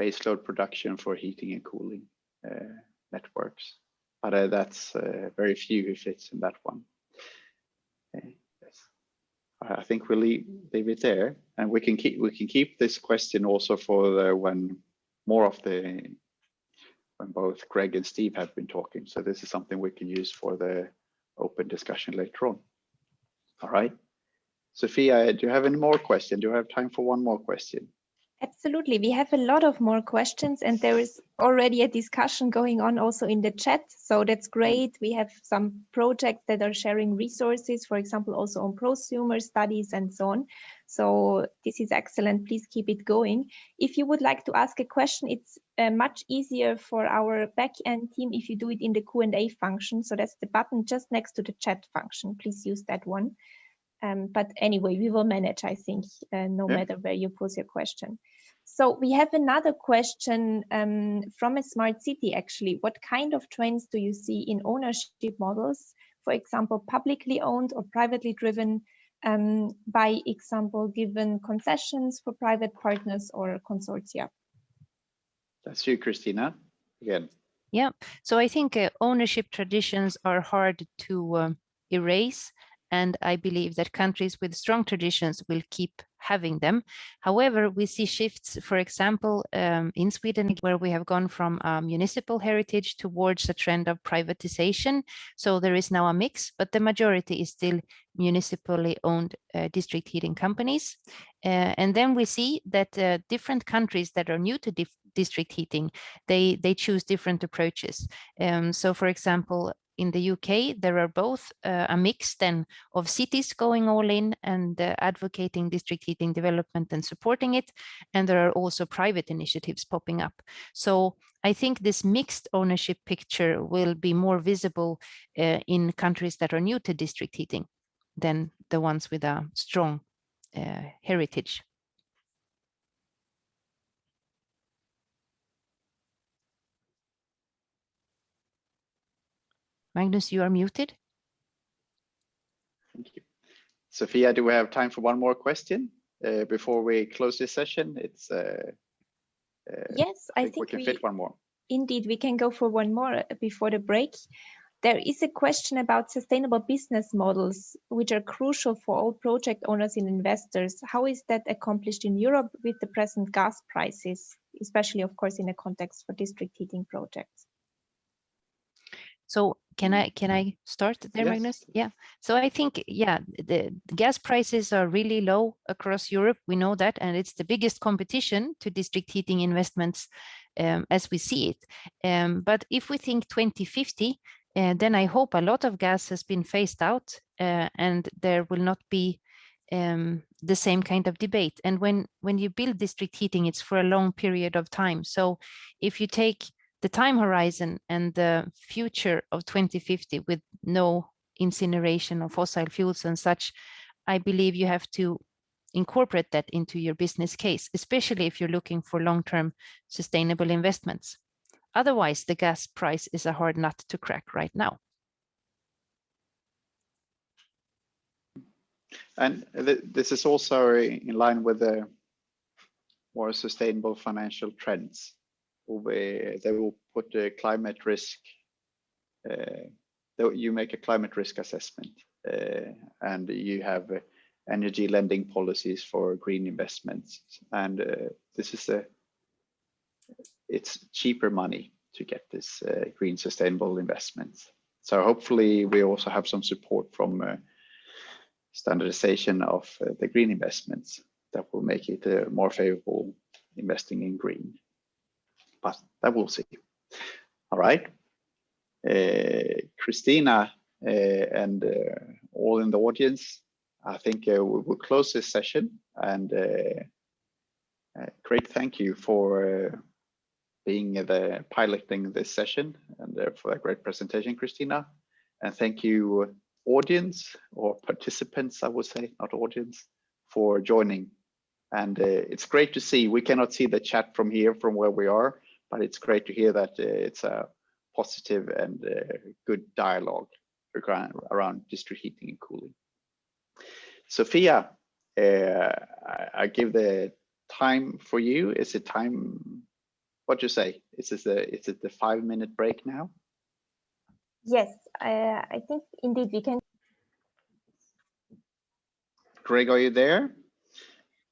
baseload production for heating and cooling networks, but that's very few who fits in that one. Yes. I think we'll leave it there, and we can keep this question also for when both Greg and Steve have been talking. So this is something we can use for the open discussion later on. All right, Sophia, do you have any more questions? Do you have time for one more question? Absolutely. We have a lot of more questions, and there is already a discussion going on also in the chat. So that's great. We have some projects that are sharing resources, for example, also on prosumer studies and so on. So this is excellent. Please keep it going. If you would like to ask a question, it's much easier for our back-end team if you do it in the Q&A function. So that's the button just next to the chat function. Please use that one. But anyway, we will manage, I think, no matter where you pose your question. So we have another question from a smart city, actually. What kind of trends do you see in ownership models, for example, publicly owned or privately driven, by example, given concessions for private partners or consortia? That's you, Christina, again. Yeah, so I think ownership traditions are hard to erase. And I believe that countries with strong traditions will keep having them. However, we see shifts, for example, in Sweden, where we have gone from municipal heritage towards a trend of privatization. So there is now a mix, but the majority is still municipally owned district heating companies. And then we see that different countries that are new to district heating, they choose different approaches. So for example, in the UK, there are both a mix then of cities going all in and advocating district heating development and supporting it. And there are also private initiatives popping up. So I think this mixed ownership picture will be more visible in countries that are new to district heating than the ones with a strong heritage. Magnus, you are muted. Thank you. Sophia, do we have time for one more question before we close this session? It's yes, I think we can fit one more. Indeed, we can go for one more before the break. There is a question about sustainable business models, which are crucial for all project owners and investors. How is that accomplished in Europe with the present gas prices, especially, of course, in a context for district heating projects? So can I start there, yes. Magnus? Yeah. So I think, yeah, the gas prices are really low across Europe. We know that, and it's the biggest competition to district heating investments as we see it. But if we think 2050, then I hope a lot of gas has been phased out and there will not be the same kind of debate. And when you build district heating, it's for a long period of time. So if you take the time horizon and the future of 2050 with no incineration of fossil fuels and such, I believe you have to incorporate that into your business case, especially if you're looking for long-term sustainable investments. Otherwise, the gas price is a hard nut to crack right now. And this is also in line with the more sustainable financial trends. They will put a climate risk, you make a climate risk assessment and you have energy lending policies for green investments. And this is it's cheaper money to get this green sustainable investments. So hopefully we also have some support from standardization of the green investments that will make it more favorable investing in green. But that we'll see. All right, Christina and all in the audience, I think we will close this session. And great thank you for piloting this session and for a great presentation, Christina. And thank you, audience or participants, I would say, not audience, for joining. And it's great to see. We cannot see the chat from here, from where we are. But it's great to hear that it's a positive and good dialogue around district heating and cooling. Sophia, I give the time for you. Is it time? What do you say? Is it the 5-minute break now? Yes, I think indeed we can. Greg, are you there?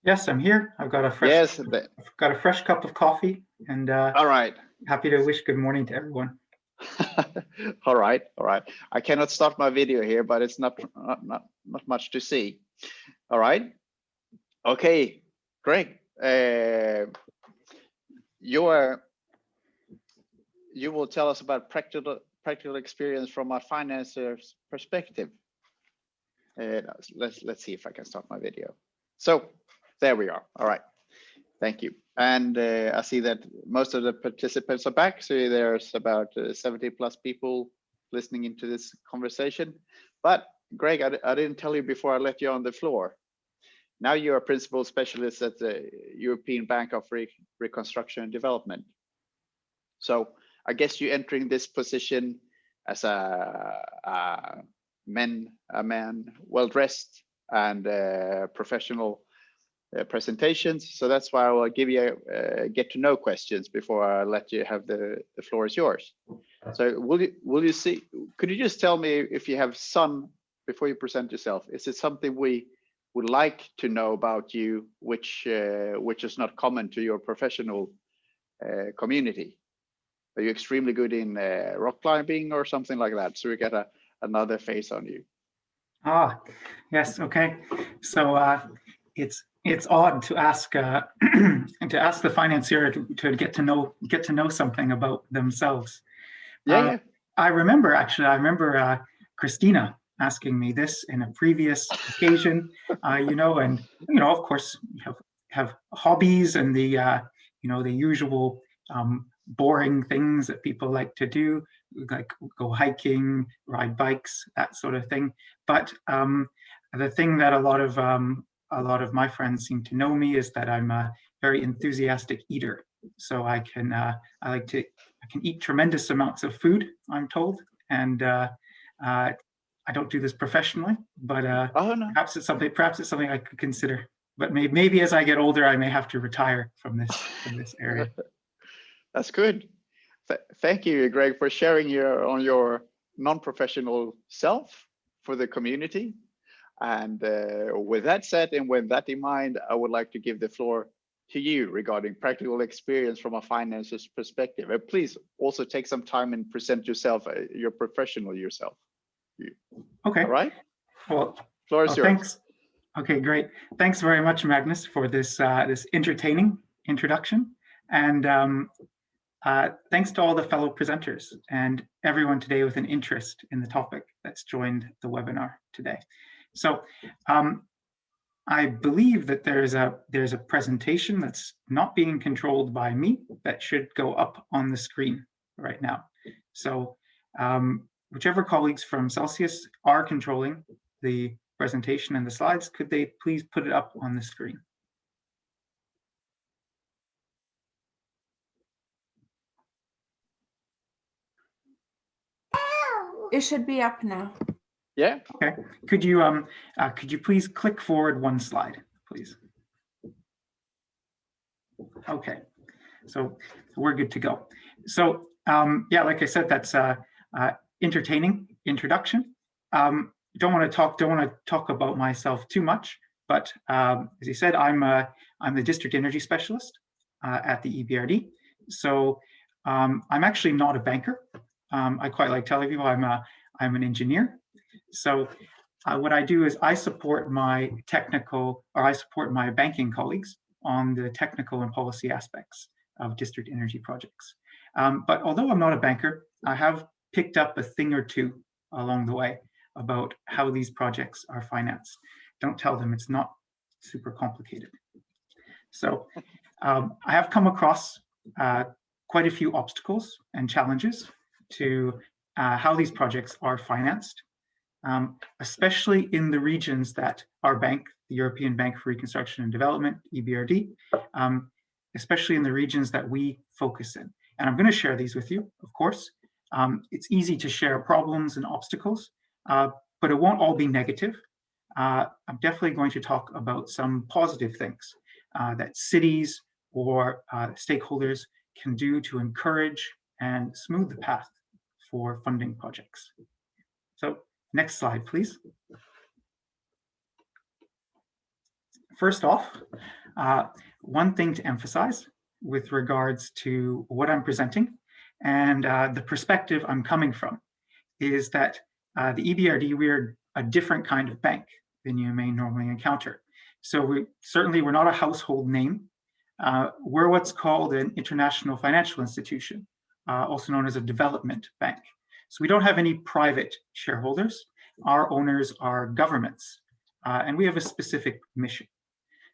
Yes, I'm here. I've got a fresh, I've got a fresh cup of coffee, and all right. Happy to wish good morning to everyone. All right, all right. I cannot start my video here, but it's not much to see. All right. Okay, Greg, you will tell us about practical experience from a financer's perspective. Let's see if I can start my video. So there we are. All right. Thank you. And I see that most of the participants are back. So there's about 70 plus people listening into this conversation. But Greg, I didn't tell you before I let you on the floor. Now you're a principal specialist at the European Bank of Reconstruction and Development. So I guess you're entering this position as a man well-dressed and professional presentations. So that's why I will give you get to know questions before I let you have the floor is yours. So will you see, could you just tell me if you have some, before you present yourself, is it something we would like to know about you, which is not common to your professional community? Are you extremely good in rock climbing or something like that? So we get another face on you. Ah, yes, okay. So it's odd to ask to ask the financier to get to know something about themselves. Yeah. I remember Christina asking me this in a previous occasion. And of course you have hobbies and the the usual boring things that people like to do, like go hiking, ride bikes, that sort of thing. But the thing that a lot of my friends seem to know me is that I'm a very enthusiastic eater. So I can eat tremendous amounts of food, I'm told, and I don't do this professionally, but oh, no. perhaps it's something I could consider. But maybe as I get older, I may have to retire from this area. That's good. Thank you, Greg, for sharing your non-professional self for the community. And with that said, and with that in mind, I would like to give the floor to you regarding practical experience from a financer's perspective. And please also take some time and present yourself, your professional yourself. Okay. All right. Well, floor is yours. Thanks. Okay, great. Thanks very much, Magnus, for this this entertaining introduction. And thanks to all the fellow presenters and everyone today with an interest in the topic that's joined the webinar today. So I believe that there's a presentation that's not being controlled by me that should go up on the screen right now. So whichever colleagues from Celsius are controlling the presentation and the slides, could they please put it up on the screen? It should be up now. Yeah. Okay. Could you please click forward one slide, please? Okay. So we're good to go. So yeah, like I said, that's entertaining introduction. Don't want to talk about myself too much, but as you said, I'm the district energy specialist at the EBRD. So I'm actually not a banker. I quite like telling people I'm an engineer. So what I do is I support my banking colleagues on the technical and policy aspects of district energy projects. But although I'm not a banker, I have picked up a thing or two along the way about how these projects are financed. Don't tell them it's not super complicated. So I have come across quite a few obstacles and challenges to how these projects are financed, especially in the regions that our bank, the European Bank for Reconstruction and Development, EBRD, especially in the regions that we focus in. And I'm going to share these with you, of course. It's easy to share problems and obstacles, but it won't all be negative. I'm definitely going to talk about some positive things that cities or stakeholders can do to encourage and smooth the path for funding projects. So next slide, please. First off, one thing to emphasize with regards to what I'm presenting and the perspective I'm coming from is that the EBRD, we're a different kind of bank than you may normally encounter. So we're not a household name. we're what's called an international financial institution, also known as a development bank. So we don't have any private shareholders. Our owners are governments, and we have a specific mission.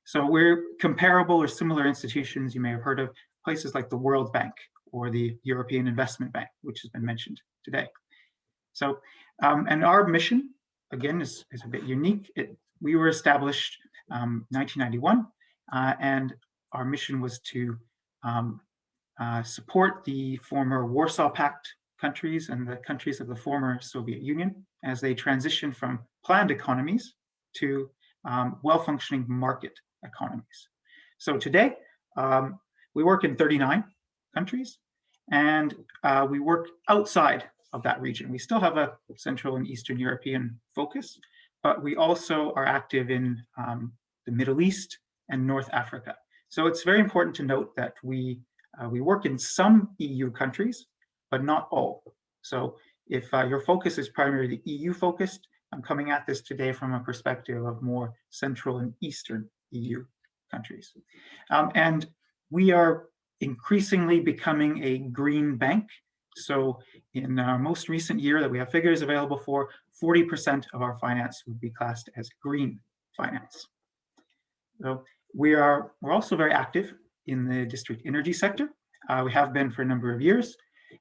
So we're comparable or similar institutions you may have heard of, places like the World Bank or the European Investment Bank, which has been mentioned today. So, and our mission, again, is a bit unique. We were established 1991, and our mission was to support the former Warsaw Pact countries and the countries of the former Soviet Union as they transition from planned economies to well-functioning market economies. So today, we work in 39 countries, and we work outside of that region. We still have a Central and Eastern European focus, but we also are active in the Middle East and North Africa. So it's very important to note that we work in some EU countries, but not all. So if your focus is primarily EU focused, I'm coming at this today from a perspective of more Central and Eastern EU countries. And we are increasingly becoming a green bank. So in our most recent year that we have figures available for, 40% of our finance would be classed as green finance. So we're also very active in the district energy sector. We have been for a number of years.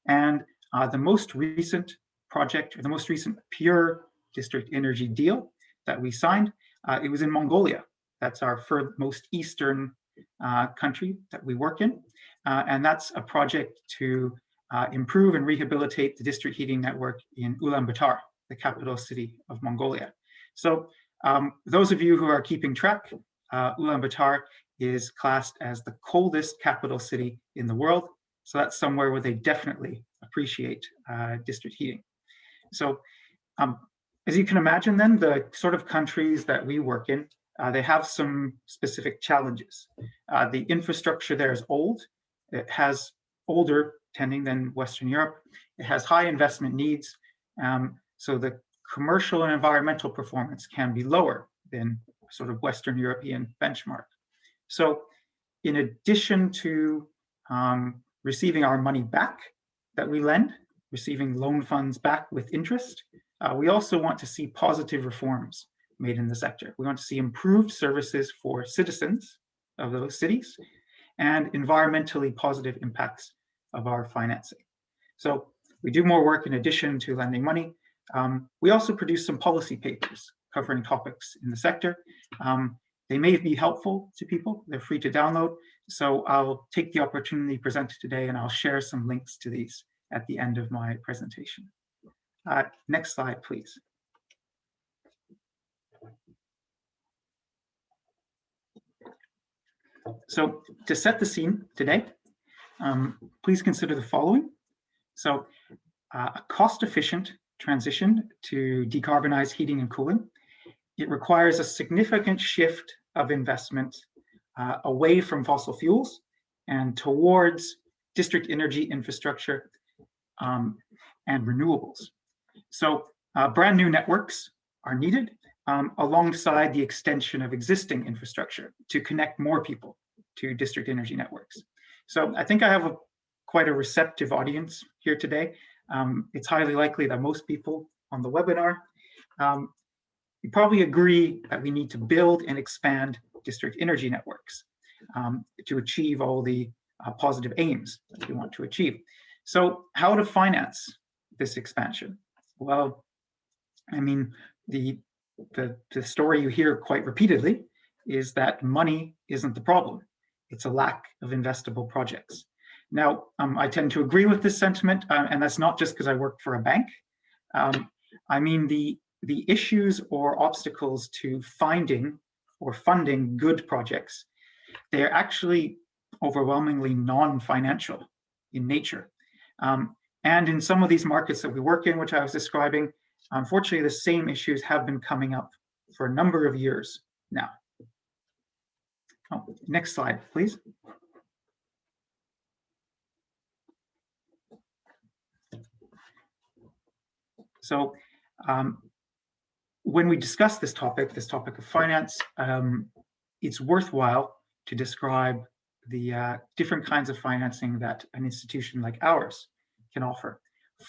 And the most recent project, or the most recent pure district energy deal that we signed, it was in Mongolia. That's our most eastern country that we work in. And that's a project to improve and rehabilitate the district heating network in Ulaanbaatar, the capital city of Mongolia. So those of you who are keeping track, Ulaanbaatar is classed as the coldest capital city in the world. So that's somewhere where they definitely appreciate district heating. So as you can imagine then, the sort of countries that we work in, they have some specific challenges. The infrastructure there is old. It has older tending than Western Europe. It has high investment needs. So the commercial and environmental performance can be lower than sort of Western European benchmark. So in addition to receiving our money back that we lend, receiving loan funds back with interest, we also want to see positive reforms made in the sector. We want to see improved services for citizens of those cities and environmentally positive impacts of our financing. So we do more work in addition to lending money. We also produce some policy papers covering topics in the sector. They may be helpful to people. They're free to download. So I'll take the opportunity presented today and I'll share some links to these at the end of my presentation. Next slide, please. So to set the scene today, please consider the following. So a cost-efficient transition to decarbonize heating and cooling. It requires a significant shift of investment away from fossil fuels and towards district energy infrastructure and renewables. So brand new networks are needed alongside the extension of existing infrastructure to connect more people to district energy networks. So I think I have quite a receptive audience here today. It's highly likely that most people on the webinar, you probably agree that we need to build and expand district energy networks to achieve all the positive aims that we want to achieve. So how to finance this expansion? Well, I mean, the story you hear quite repeatedly is that money isn't the problem. It's a lack of investable projects. Now, I tend to agree with this sentiment, and that's not just because I work for a bank. I mean, the issues or obstacles to finding or funding good projects, they're actually overwhelmingly non-financial in nature. And in some of these markets that we work in, which I was describing, unfortunately, the same issues have been coming up for a number of years now. Oh, next slide, please. So when we discuss this topic of finance, it's worthwhile to describe the different kinds of financing that an institution like ours can offer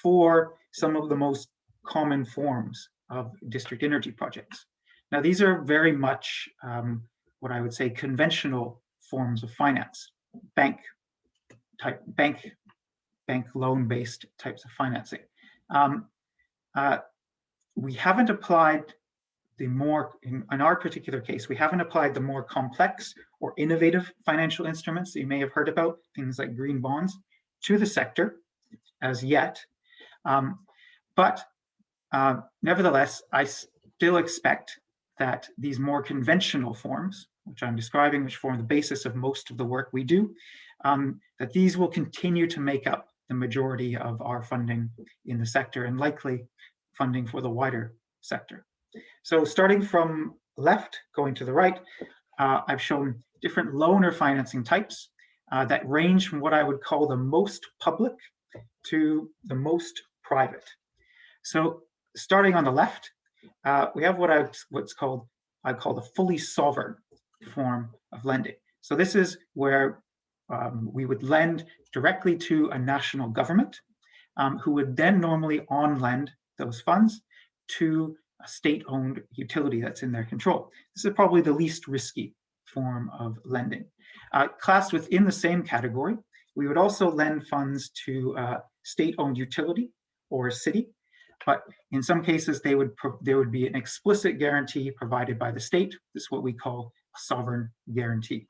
for some of the most common forms of district energy projects. Now, these are very much what I would say conventional forms of finance, bank loan-based types of financing. We haven't applied the more, in our particular case, we haven't applied the more complex or innovative financial instruments that you may have heard about, things like green bonds, to the sector as yet. But nevertheless, I still expect that these more conventional forms, which I'm describing, which form the basis of most of the work we do, that these will continue to make up the majority of our funding in the sector and likely funding for the wider sector. So starting from left, going to the right, I've shown different loan or financing types that range from what I would call the most public to the most private. So starting on the left, we have what I call the fully sovereign form of lending. So this is where we would lend directly to a national government who would then normally on-lend those funds to a state-owned utility that's in their control. This is probably the least risky form of lending. Classed within the same category, we would also lend funds to a state-owned utility or a city, but in some cases there would be an explicit guarantee provided by the state. This is what we call a sovereign guarantee.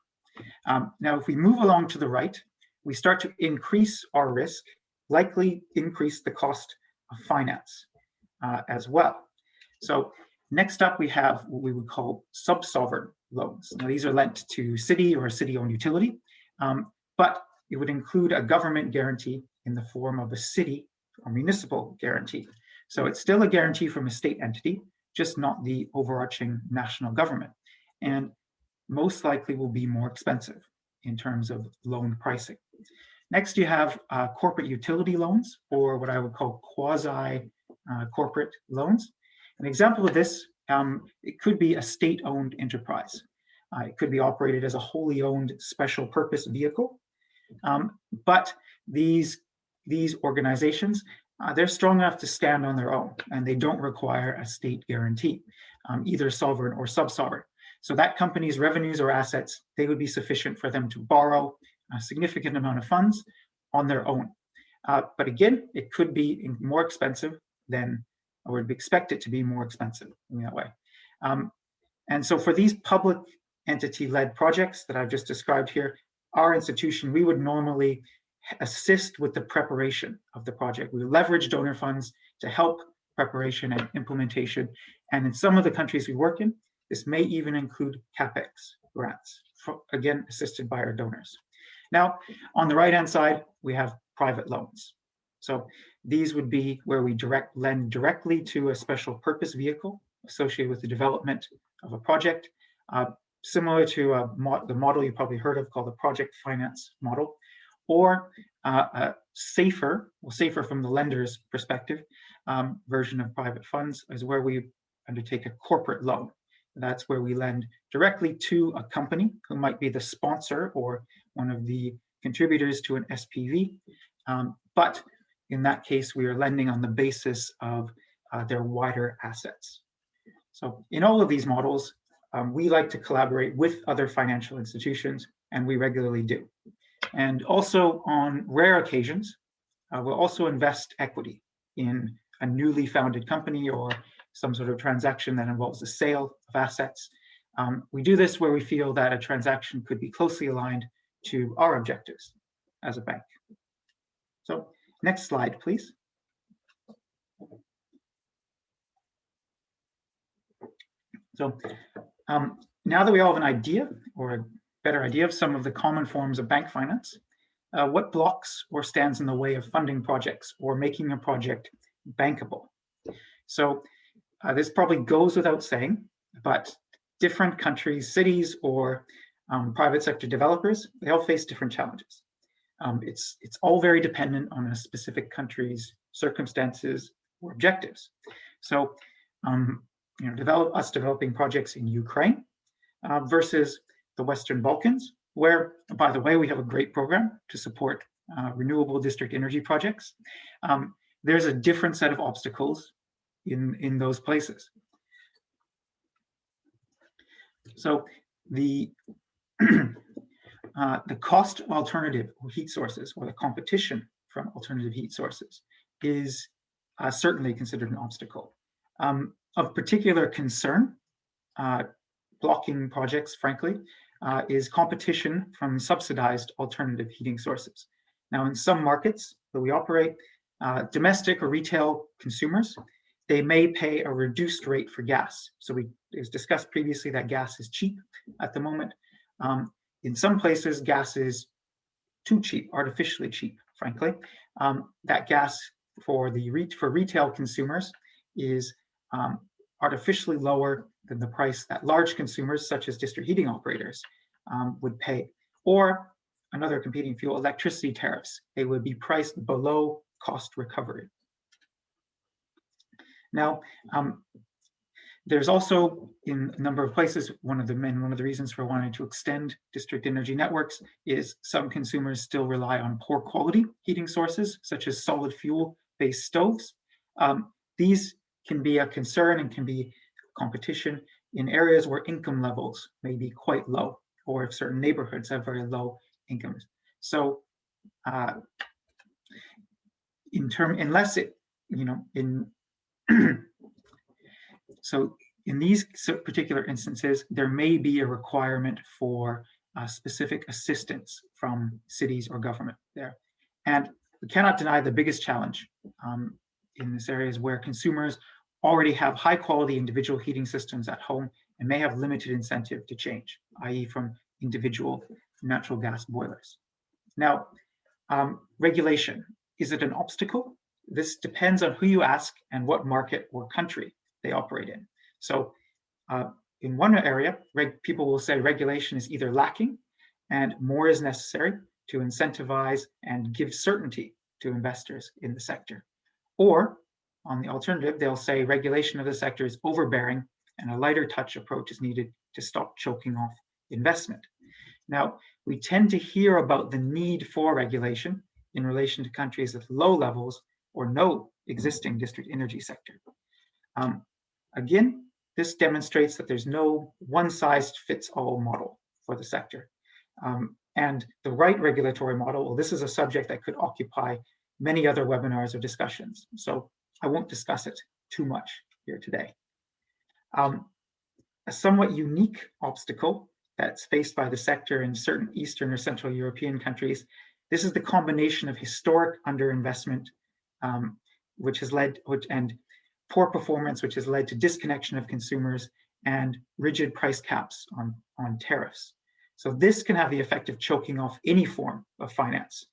Now, if we move along to the right, we start to increase our risk, likely increase the cost of finance as well. So next up, we have what we would call sub-sovereign loans. Now, these are lent to city or a city-owned utility, but it would include a government guarantee in the form of a city or municipal guarantee. So it's still a guarantee from a state entity, just not the overarching national government, and most likely will be more expensive in terms of loan pricing. Next, you have corporate utility loans, or what I would call quasi-corporate loans. An example of this, it could be a state-owned enterprise. It could be operated as a wholly owned special purpose vehicle. But these organizations, they're strong enough to stand on their own, and they don't require a state guarantee, either sovereign or sub-sovereign. So that company's revenues or assets, they would be sufficient for them to borrow a significant amount of funds on their own. But again, it could be more expensive than, or would expect it to be more expensive in that way. And so for these public entity-led projects that I've just described here, our institution, we would normally assist with the preparation of the project. We leverage donor funds to help preparation and implementation. And in some of the countries we work in, this may even include CapEx grants, again, assisted by our donors. Now, on the right-hand side, we have private loans. So these would be where we lend directly to a special purpose vehicle associated with the development of a project, similar to the model you probably heard of called the project finance model, or safer from the lender's perspective, version of private funds is where we undertake a corporate loan. That's where we lend directly to a company who might be the sponsor or one of the contributors to an SPV. But in that case, we are lending on the basis of their wider assets. So in all of these models, we like to collaborate with other financial institutions, and we regularly do. And also on rare occasions, we'll also invest equity in a newly founded company or some sort of transaction that involves the sale of assets. We do this where we feel that a transaction could be closely aligned to our objectives as a bank. So next slide, please. So now that we all have an idea or a better idea of some of the common forms of bank finance, what blocks or stands in the way of funding projects or making a project bankable? So this probably goes without saying, but different countries, cities, or private sector developers, they all face different challenges. It's all very dependent on a specific country's circumstances or objectives. So, developing projects in Ukraine versus the Western Balkans where, by the way, we have a great program to support renewable district energy projects. There's a different set of obstacles in those places. So the the cost of alternative heat sources, or the competition from alternative heat sources, is certainly considered an obstacle. Of particular concern, blocking projects, frankly, is competition from subsidized alternative heating sources. Now, in some markets that we operate, domestic or retail consumers, they may pay a reduced rate for gas. So it was discussed previously that gas is cheap at the moment. In some places, gas is too cheap, artificially cheap, frankly. That gas for retail consumers is artificially lower than the price that large consumers, such as district heating operators, would pay. Or another competing fuel, electricity tariffs, they would be priced below cost recovery. Now, there's also, in a number of places, one of the reasons for wanting to extend district energy networks is some consumers still rely on poor quality heating sources, such as solid fuel-based stoves. These can be a concern and can be competition in areas where income levels may be quite low, or if certain neighborhoods have very low incomes. So, unless it, so in these particular instances, there may be a requirement for specific assistance from cities or government there. And we cannot deny the biggest challenge in this area is where consumers already have high quality individual heating systems at home and may have limited incentive to change, i.e. from individual natural gas boilers. Now, regulation, is it an obstacle? This depends on who you ask and what market or country they operate in. So in one area, people will say regulation is either lacking and more is necessary to incentivize and give certainty to investors in the sector. Or on the alternative, they'll say regulation of the sector is overbearing and a lighter touch approach is needed to stop choking off investment. Now, we tend to hear about the need for regulation in relation to countries with low levels or no existing district energy sector. Again, this demonstrates that there's no one-size-fits-all model for the sector. And the right regulatory model, well, this is a subject that could occupy many other webinars or discussions, so I won't discuss it too much here today. A somewhat unique obstacle that's faced by the sector in certain Eastern or Central European countries, this is the combination of historic underinvestment, and poor performance, which has led to disconnection of consumers and rigid price caps on tariffs. So this can have the effect of choking off any form of finance,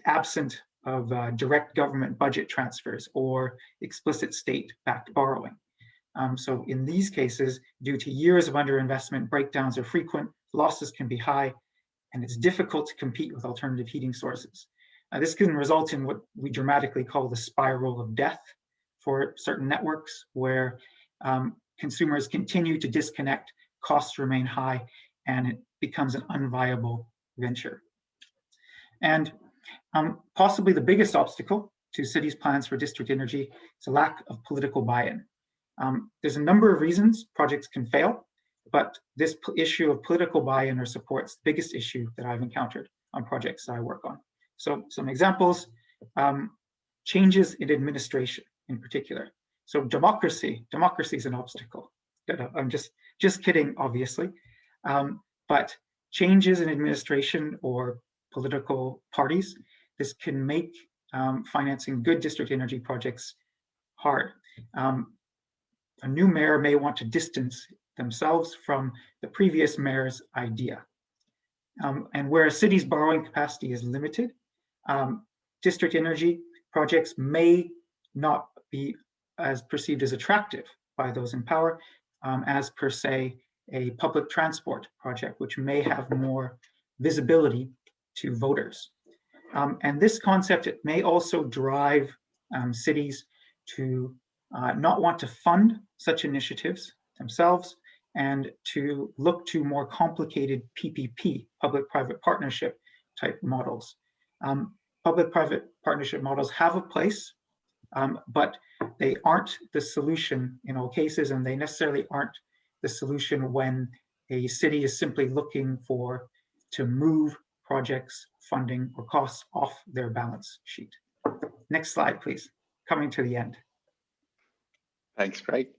absent of direct government budget transfers or explicit state-backed borrowing. So in these cases, due to years of underinvestment, breakdowns are frequent, losses can be high, and it's difficult to compete with alternative heating sources. This can result in what we dramatically call the spiral of death for certain networks, where consumers continue to disconnect, costs remain high, and it becomes an unviable venture. And possibly the biggest obstacle to cities' plans for district energy is a lack of political buy-in. There's a number of reasons projects can fail, but this issue of political buy-in or support is the biggest issue that I've encountered on projects that I work on. So some examples, changes in administration in particular. So democracy is an obstacle. I'm just kidding, obviously. But changes in administration or political parties, this can make financing good district energy projects hard. A new mayor may want to distance themselves from the previous mayor's idea. And where a city's borrowing capacity is limited, district energy projects may not be as perceived as attractive by those in power as per se a public transport project, which may have more visibility to voters. And this concept, it may also drive cities to not want to fund such initiatives themselves and to look to more complicated PPP, public-private partnership type models. Public-private partnership models have a place, but they aren't the solution in all cases, and they necessarily aren't the solution when a city is simply looking to move projects, funding, or costs off their balance sheet. Next slide, please. Coming to the end. Thanks, Craig.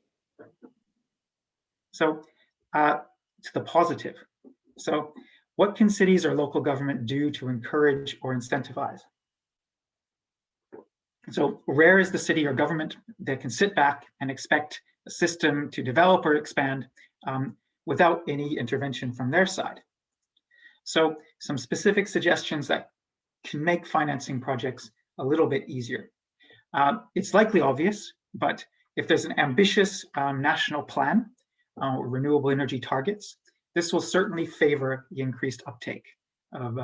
So to the positive. So what can cities or local government do to encourage or incentivize? So rare is the city or government that can sit back and expect a system to develop or expand without any intervention from their side. So some specific suggestions that can make financing projects a little bit easier. It's likely obvious, but if there's an ambitious national plan or renewable energy targets, this will certainly favor the increased uptake of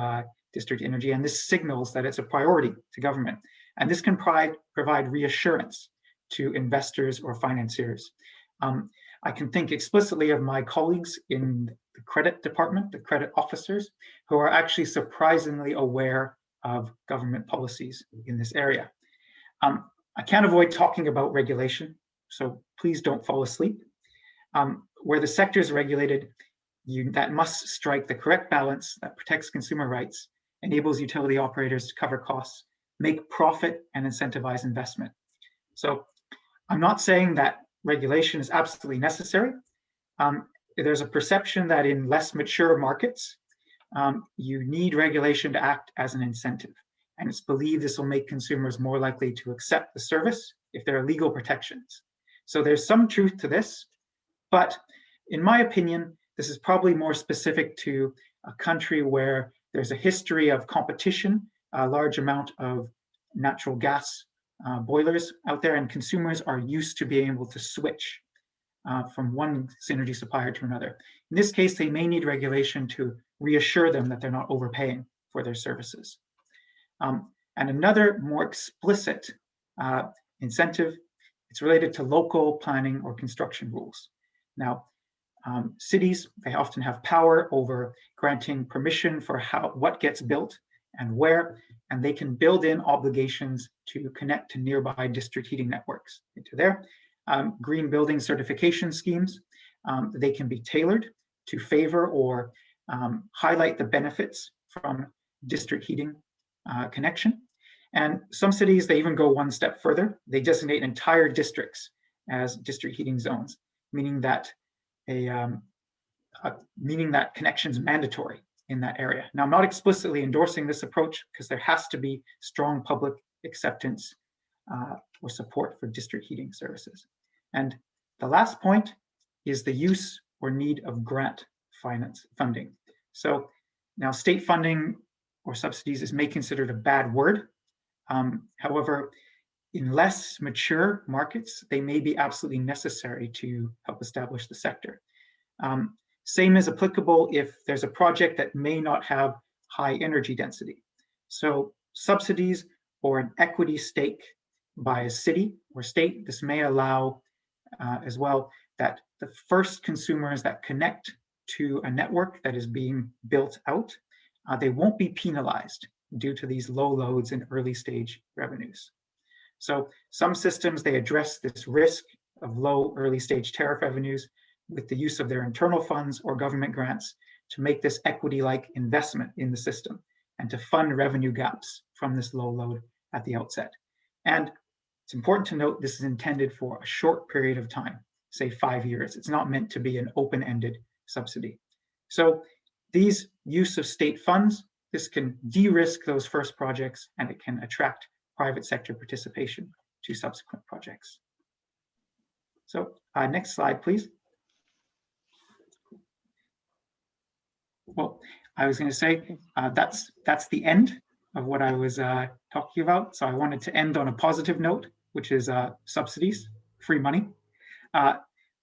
district energy, and this signals that it's a priority to government. And this can provide reassurance to investors or financiers. I can think explicitly of my colleagues in the credit department, the credit officers, who are actually surprisingly aware of government policies in this area. I can't avoid talking about regulation, so please don't fall asleep. Where the sector is regulated, that must strike the correct balance that protects consumer rights, enables utility operators to cover costs, make profit, and incentivize investment. So I'm not saying that regulation is absolutely necessary. There's a perception that in less mature markets, you need regulation to act as an incentive. And it's believed this will make consumers more likely to accept the service if there are legal protections. So there's some truth to this, but in my opinion, this is probably more specific to a country where there's a history of competition, a large amount of natural gas boilers out there, and consumers are used to being able to switch from one energy supplier to another. In this case, they may need regulation to reassure them that they're not overpaying for their services. And another more explicit incentive, it's related to local planning or construction rules. Now, cities, they often have power over granting permission for what gets built and where, and they can build in obligations to connect to nearby district heating networks into their green building certification schemes. They can be tailored to favor or highlight the benefits from district heating connection. And some cities, they even go one step further. They designate entire districts as district heating zones, meaning that connection is mandatory in that area. Now, I'm not explicitly endorsing this approach because there has to be strong public acceptance or support for district heating services. And the last point is the use or need of grant funding. So now state funding or subsidies may be considered a bad word. However, in less mature markets, they may be absolutely necessary to help establish the sector. Same is applicable if there's a project that may not have high energy density. So subsidies or an equity stake by a city or state, this may allow as well that the first consumers that connect to a network that is being built out, they won't be penalized due to these low loads and early stage revenues. So some systems, they address this risk of low early stage tariff revenues with the use of their internal funds or government grants to make this equity-like investment in the system and to fund revenue gaps from this low load at the outset. And it's important to note this is intended for a short period of time, say 5 years. It's not meant to be an open-ended subsidy. So these use of state funds, this can de-risk those first projects and it can attract private sector participation to subsequent projects. So next slide, please. Well, I was going to say that's the end of what I was talking about. So I wanted to end on a positive note, which is subsidies, free money.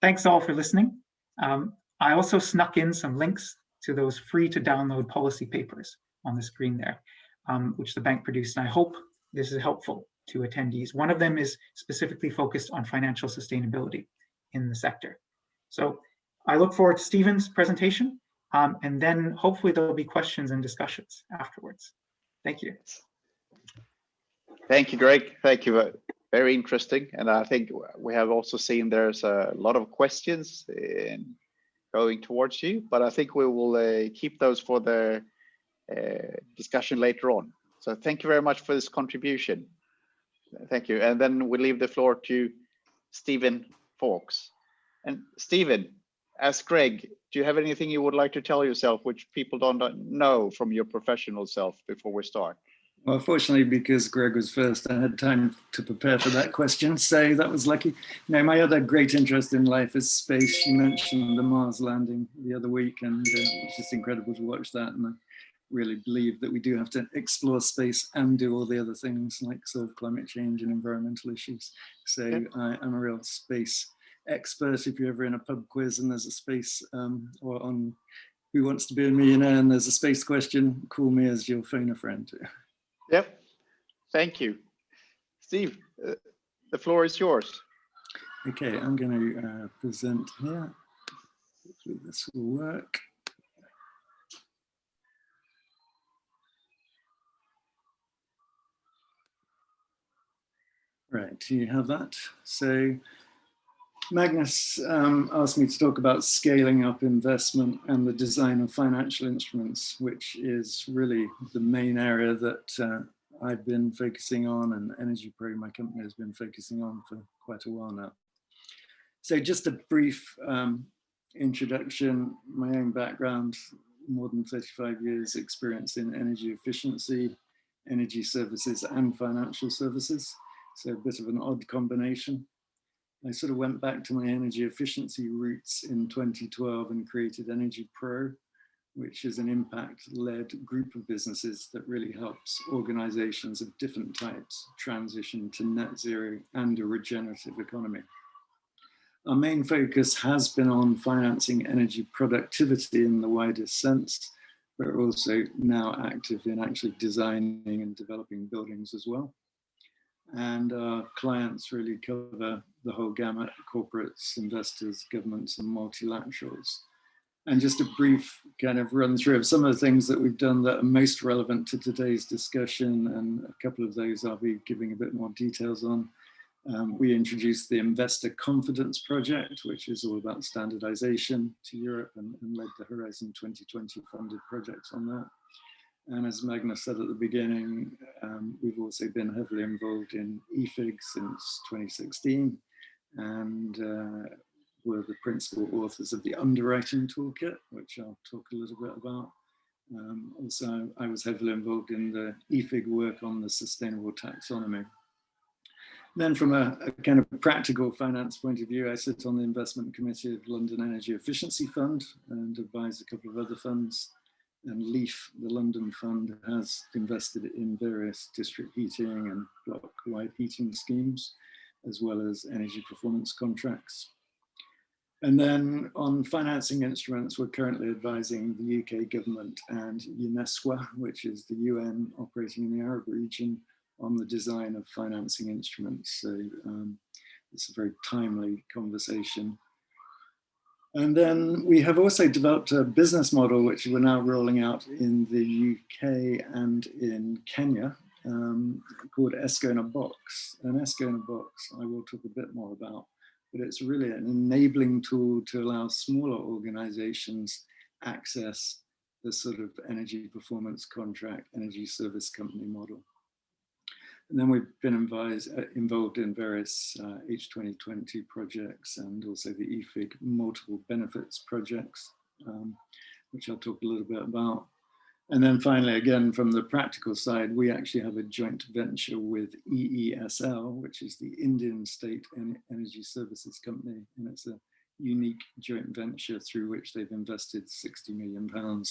Thanks all for listening. I also snuck in some links to those free to download policy papers on the screen there, which the bank produced. And I hope this is helpful to attendees. One of them is specifically focused on financial sustainability in the sector. So I look forward to Stephen's presentation, and then hopefully there'll be questions and discussions afterwards. Thank you. Thank you, Greg. Thank you. Very interesting. And I think we have also seen there's a lot of questions going towards you, but I think we will keep those for the discussion later on. So thank you very much for this contribution. Thank you. And then we leave the floor to Stephen Fawkes. And Stephen, as Greg, do you have anything you would like to tell yourself which people don't know from your professional self before we start? Well, fortunately, because Greg was first, I had time to prepare for that question, so that was lucky. No, my other great interest in life is space. You mentioned the Mars landing the other week, and it's just incredible to watch that. And I really believe that we do have to explore space and do all the other things like solve climate change and environmental issues. So I'm a real space expert. If you're ever in a pub quiz and there's a space, or on Who Wants to Be a Millionaire and there's a space question, call me as your phone a friend. Yep. Thank you. Steve, the floor is yours. Okay, I'm going to present here. Hopefully this will work. Right, do you have that? So Magnus asked me to talk about scaling up investment and the design of financial instruments, which is really the main area that I've been focusing on, and Energy Pro, my company, has been focusing on for quite a while now. So just a brief introduction, my own background, more than 35 years experience in energy efficiency, energy services and financial services. So a bit of an odd combination. I sort of went back to my energy efficiency roots in 2012 and created Energy Pro, which is an impact-led group of businesses that really helps organizations of different types transition to net zero and a regenerative economy. Our main focus has been on financing energy productivity in the widest sense, but we're also now active in actually designing and developing buildings as well. And our clients really cover the whole gamut: corporates, investors, governments, and multilaterals. And just a brief kind of run through of some of the things that we've done that are most relevant to today's discussion, and a couple of those I'll be giving a bit more details on. We introduced the Investor Confidence Project, which is all about standardization to Europe, and led the Horizon 2020 funded projects on that. And as Magnus said at the beginning, we've also been heavily involved in EFIG since 2016, and were the principal authors of the Underwriting Toolkit, which I'll talk a little bit about. Also, I was heavily involved in the EFIG work on the sustainable taxonomy. Then from a kind of practical finance point of view, I sit on the investment committee of London Energy Efficiency Fund and advise a couple of other funds. And LEAF, the London Fund, has invested in various district heating and block-wide heating schemes, as well as energy performance contracts. And then on financing instruments, we're currently advising the UK government and UNESCO, which is the UN operating in the Arab region, on the design of financing instruments. So it's a very timely conversation. And then we have also developed a business model, which we're now rolling out in the UK and in Kenya, called ESCO in a Box. And ESCO in a Box, I will talk a bit more about, but it's really an enabling tool to allow smaller organizations access the sort of energy performance contract, energy service company model. And then we've been involved in various H2020 projects, and also the EFIG multiple benefits projects, which I'll talk a little bit about. And then finally, again, from the practical side, we actually have a joint venture with EESL, which is the Indian State Energy Services Company. And it's a unique joint venture through which they've invested £60 million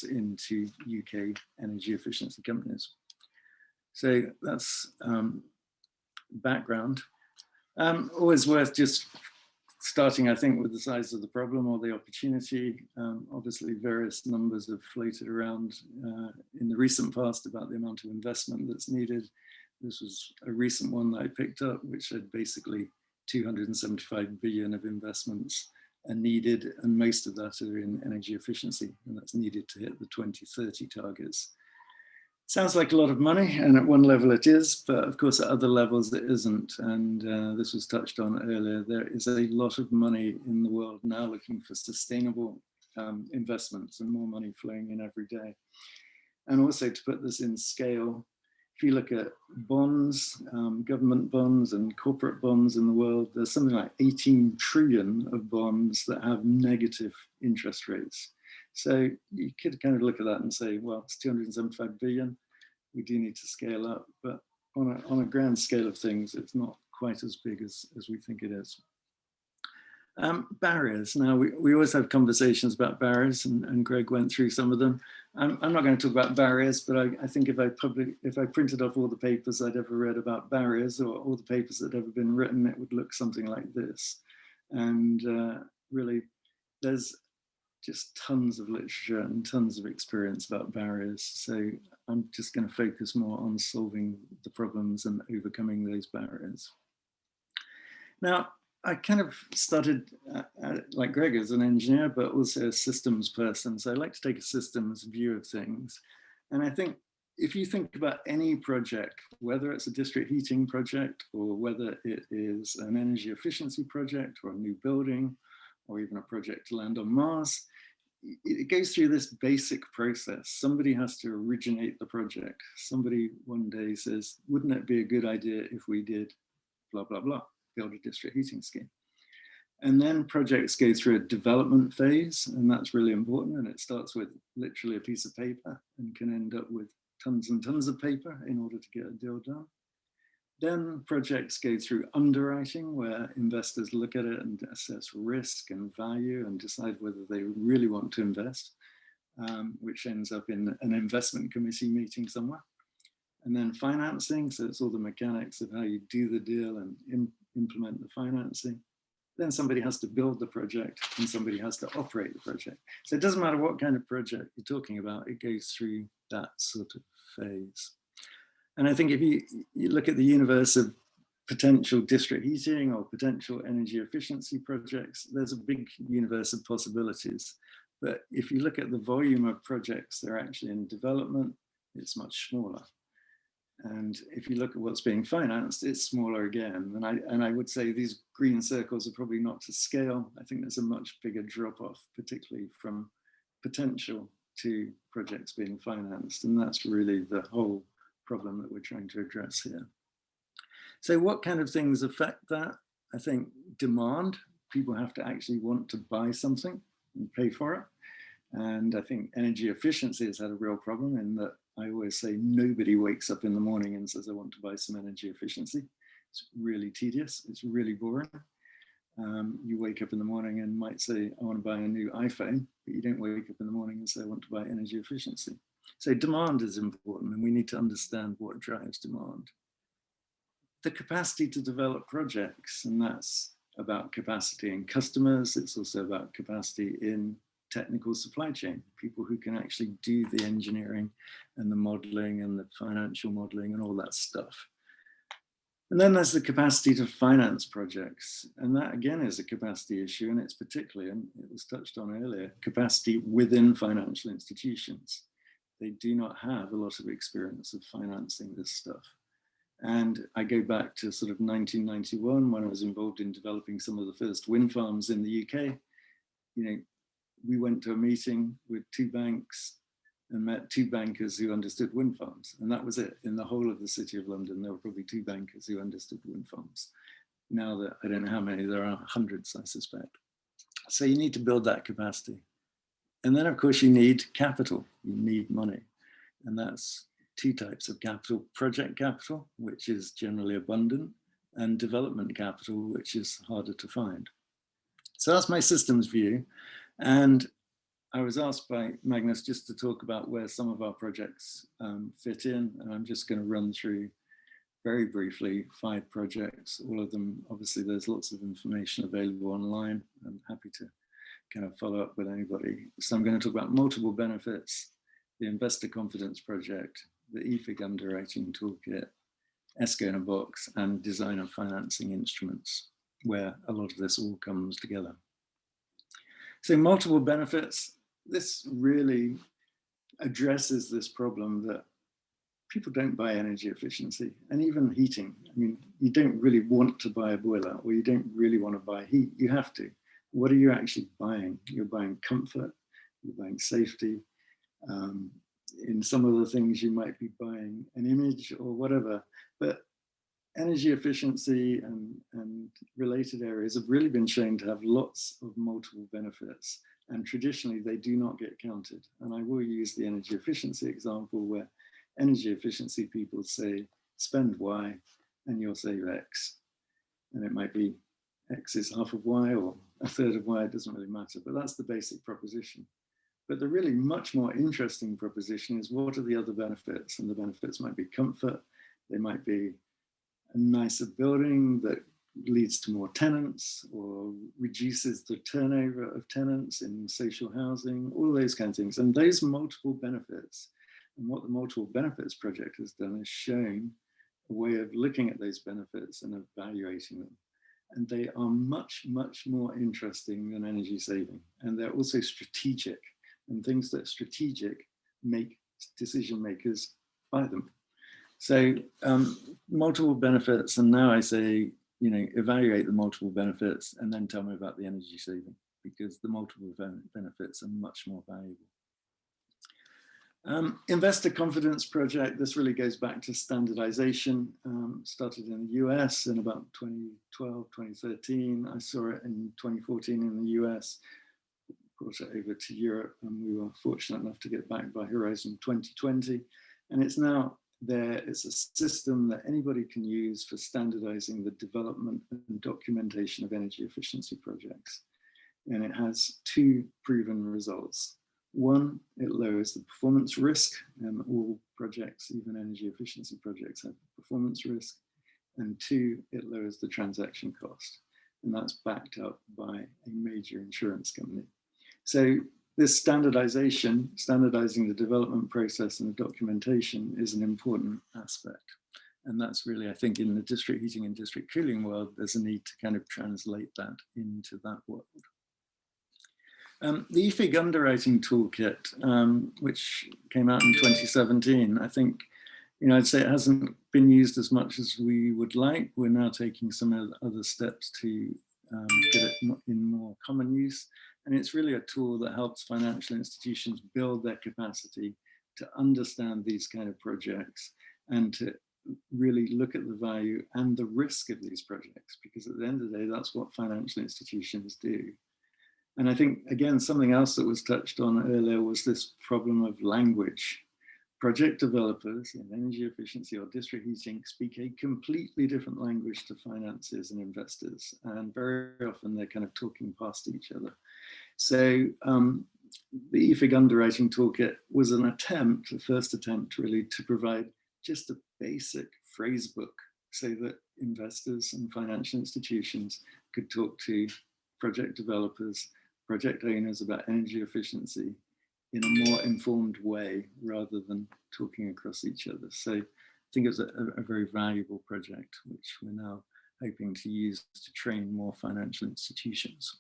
into UK energy efficiency companies. So that's background. Always worth just starting, I think, with the size of the problem or the opportunity. Obviously, various numbers have floated around in the recent past about the amount of investment that's needed. This was a recent one that I picked up, which said basically 275 billion of investments are needed, and most of that are in energy efficiency, and that's needed to hit the 2030 targets. Sounds like a lot of money, and at one level it is, but of course at other levels it isn't, and this was touched on earlier. There is a lot of money in the world now looking for sustainable investments, and more money flowing in every day. And also, to put this in scale, if you look at bonds, government bonds and corporate bonds in the world, there's something like 18 trillion of bonds that have negative interest rates. So you could kind of look at that and say, well, it's 275 billion. We do need to scale up, but on a grand scale of things, it's not quite as big as we think it is. Barriers. Now, we always have conversations about barriers, and Greg went through some of them. I'm not going to talk about barriers, but I think if I printed off all the papers I'd ever read about barriers, or all the papers that have ever been written, it would look something like this. And really, there's just tons of literature and tons of experience about barriers. So I'm just going to focus more on solving the problems and overcoming those barriers. Now, I kind of started like Greg as an engineer, but also a systems person. So I like to take a systems view of things. And I think if you think about any project, whether it's a district heating project, or whether it is an energy efficiency project, or a new building, or even a project to land on Mars, it goes through this basic process. Somebody has to originate the project. Somebody one day says, wouldn't it be a good idea if we did blah, blah, blah, build a district heating scheme? And then projects go through a development phase, and that's really important. And it starts with literally a piece of paper and can end up with tons and tons of paper in order to get a deal done. Then projects go through underwriting, where investors look at it and assess risk and value and decide whether they really want to invest, which ends up in an investment committee meeting somewhere. And then financing, so it's all the mechanics of how you do the deal and implement the financing. Then somebody has to build the project, and somebody has to operate the project. So it doesn't matter what kind of project you're talking about, it goes through that sort of phase. And I think if you look at the universe of potential district heating or potential energy efficiency projects, there's a big universe of possibilities. But if you look at the volume of projects that are actually in development, it's much smaller. And if you look at what's being financed, it's smaller again. And I would say these green circles are probably not to scale. I think there's a much bigger drop off, particularly from potential to projects being financed. And that's really the whole problem that we're trying to address here. So what kind of things affect that? I think demand. People have to actually want to buy something and pay for it. And I think energy efficiency has had a real problem in that I always say nobody wakes up in the morning and says, I want to buy some energy efficiency. It's really tedious. It's really boring. You wake up in the morning and might say, I want to buy a new iPhone, but you don't wake up in the morning and say, I want to buy energy efficiency. So demand is important, and we need to understand what drives demand. The capacity to develop projects, and that's about capacity in customers. It's also about capacity in technical supply chain, people who can actually do the engineering and the modeling and the financial modeling and all that stuff. And then there's the capacity to finance projects. And that again is a capacity issue, and it's particularly, and it was touched on earlier, capacity within financial institutions. They do not have a lot of experience of financing this stuff. And I go back to sort of 1991 when I was involved in developing some of the first wind farms in the UK. You know, we went to a meeting with 2 banks and met 2 bankers who understood wind farms. And that was it. In the whole of the City of London, there were probably 2 bankers who understood wind farms. Now that I don't know how many, there are hundreds, I suspect. So you need to build that capacity. And then of course you need capital, you need money. And that's 2 types of capital: project capital, which is generally abundant, and development capital, which is harder to find. So that's my systems view. And I was asked by Magnus just to talk about where some of our projects fit in. And I'm just going to run through very briefly 5 projects. All of them, obviously, there's lots of information available online. I'm happy to kind of follow up with anybody. So I'm going to talk about multiple benefits, the investor confidence project, the EFIG underwriting toolkit, ESCO in a box, and design and financing instruments, where a lot of this all comes together. So multiple benefits, this really addresses this problem that people don't buy energy efficiency and even heating. I mean, you don't really want to buy a boiler, or you don't really want to buy heat. You have to. What are you actually buying? You're buying comfort, you're buying safety. In some of the things you might be buying an image or whatever, but energy efficiency and related areas have really been shown to have lots of multiple benefits, and traditionally they do not get counted. And I will use the energy efficiency example, where energy efficiency people say spend Y and you'll save X, and it might be X is half of Y or a third of Y, it doesn't really matter, but that's the basic proposition. But the really much more interesting proposition is, what are the other benefits? And the benefits might be comfort, they might be a nicer building that leads to more tenants or reduces the turnover of tenants in social housing, all those kinds of things. And those multiple benefits, and what the multiple benefits project has done is shown a way of looking at those benefits and evaluating them. And they are much, much more interesting than energy saving. And they're also strategic, and things that are strategic make decision makers buy them. So multiple benefits, and now I say, you know, evaluate the multiple benefits and then tell me about the energy saving, because the multiple benefits are much more valuable. Investor confidence project, this really goes back to standardization, started in the US in about 2012, 2013. I saw it in 2014 in the US, brought it over to Europe, and we were fortunate enough to get backed by Horizon 2020. And it's now there, it's a system that anybody can use for standardizing the development and documentation of energy efficiency projects. And it has two proven results. One, it lowers the performance risk, and all projects, even energy efficiency projects, have performance risk. And two, it lowers the transaction cost. And that's backed up by a major insurance company. So this standardization, standardizing the development process and the documentation, is an important aspect. And that's really, I think, in the district heating and district cooling world, there's a need to kind of translate that into that world. The EFIG underwriting toolkit, which came out in 2017, I think, you know, I'd say it hasn't been used as much as we would like. We're now taking some other steps to get it in more common use. And it's really a tool that helps financial institutions build their capacity to understand these kind of projects and to really look at the value and the risk of these projects, because at the end of the day, that's what financial institutions do. And I think, again, something else that was touched on earlier was this problem of language. Project developers in energy efficiency or district heating speak a completely different language to financiers and investors. And very often they're kind of talking past each other. So the EFIG underwriting toolkit was an attempt, the first attempt really, to provide just a basic phrase book so that investors and financial institutions could talk to project developers, project owners about energy efficiency in a more informed way rather than talking across each other. So I think it was a very valuable project, which we're now hoping to use to train more financial institutions.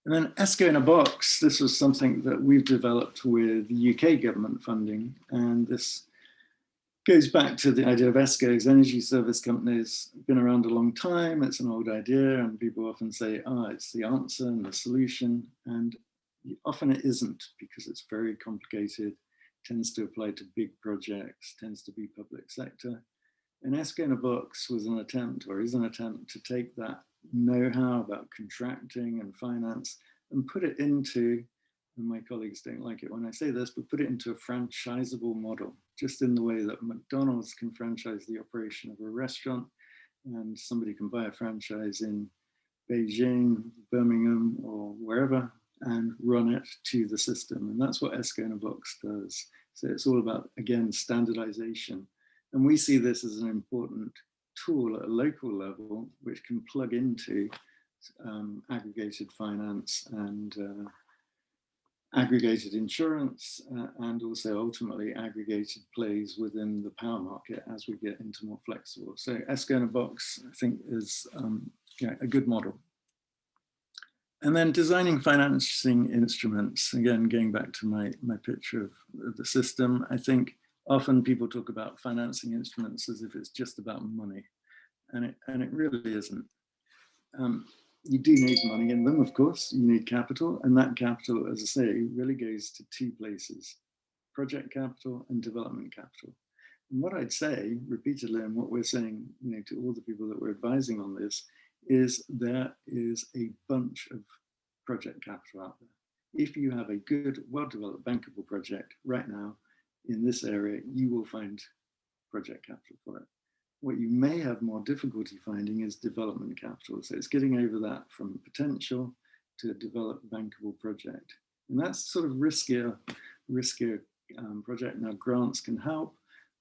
And then ESCO in a box, this was something that we've developed with UK government funding. And this goes back to the idea of ESCOs, energy service companies, been around a long time. It's an old idea, and people often say, oh, it's the answer and the solution. And often it isn't, because it's very complicated, tends to apply to big projects, tends to be public sector. And ESCO in a box was an attempt, or is an attempt, to take that know-how about contracting and finance and put it into, and my colleagues don't like it when I say this, but put it into a franchisable model, just in the way that McDonald's can franchise the operation of a restaurant, and somebody can buy a franchise in Beijing, Birmingham, or wherever, and run it to the system. And that's what ESCO in a box does. So it's all about, again, standardization. And we see this as an important tool at a local level, which can plug into aggregated finance and aggregated insurance, and also ultimately aggregated plays within the power market as we get into more flexible. So ESCO in a box, I think, is a good model. And then designing financing instruments, again, going back to my picture of the system, I think often people talk about financing instruments as if it's just about money, and it really isn't. You do need money in them, of course. You need capital, and that capital, as I say, really goes to two places: project capital and development capital. And what I'd say repeatedly, and what we're saying, to all the people that we're advising on this, is there is a bunch of project capital out there. If you have a good, well-developed, bankable project right now in this area, you will find project capital for it. What you may have more difficulty finding is development capital. So it's getting over that from potential to a developed bankable project. And that's sort of riskier project. Now grants can help,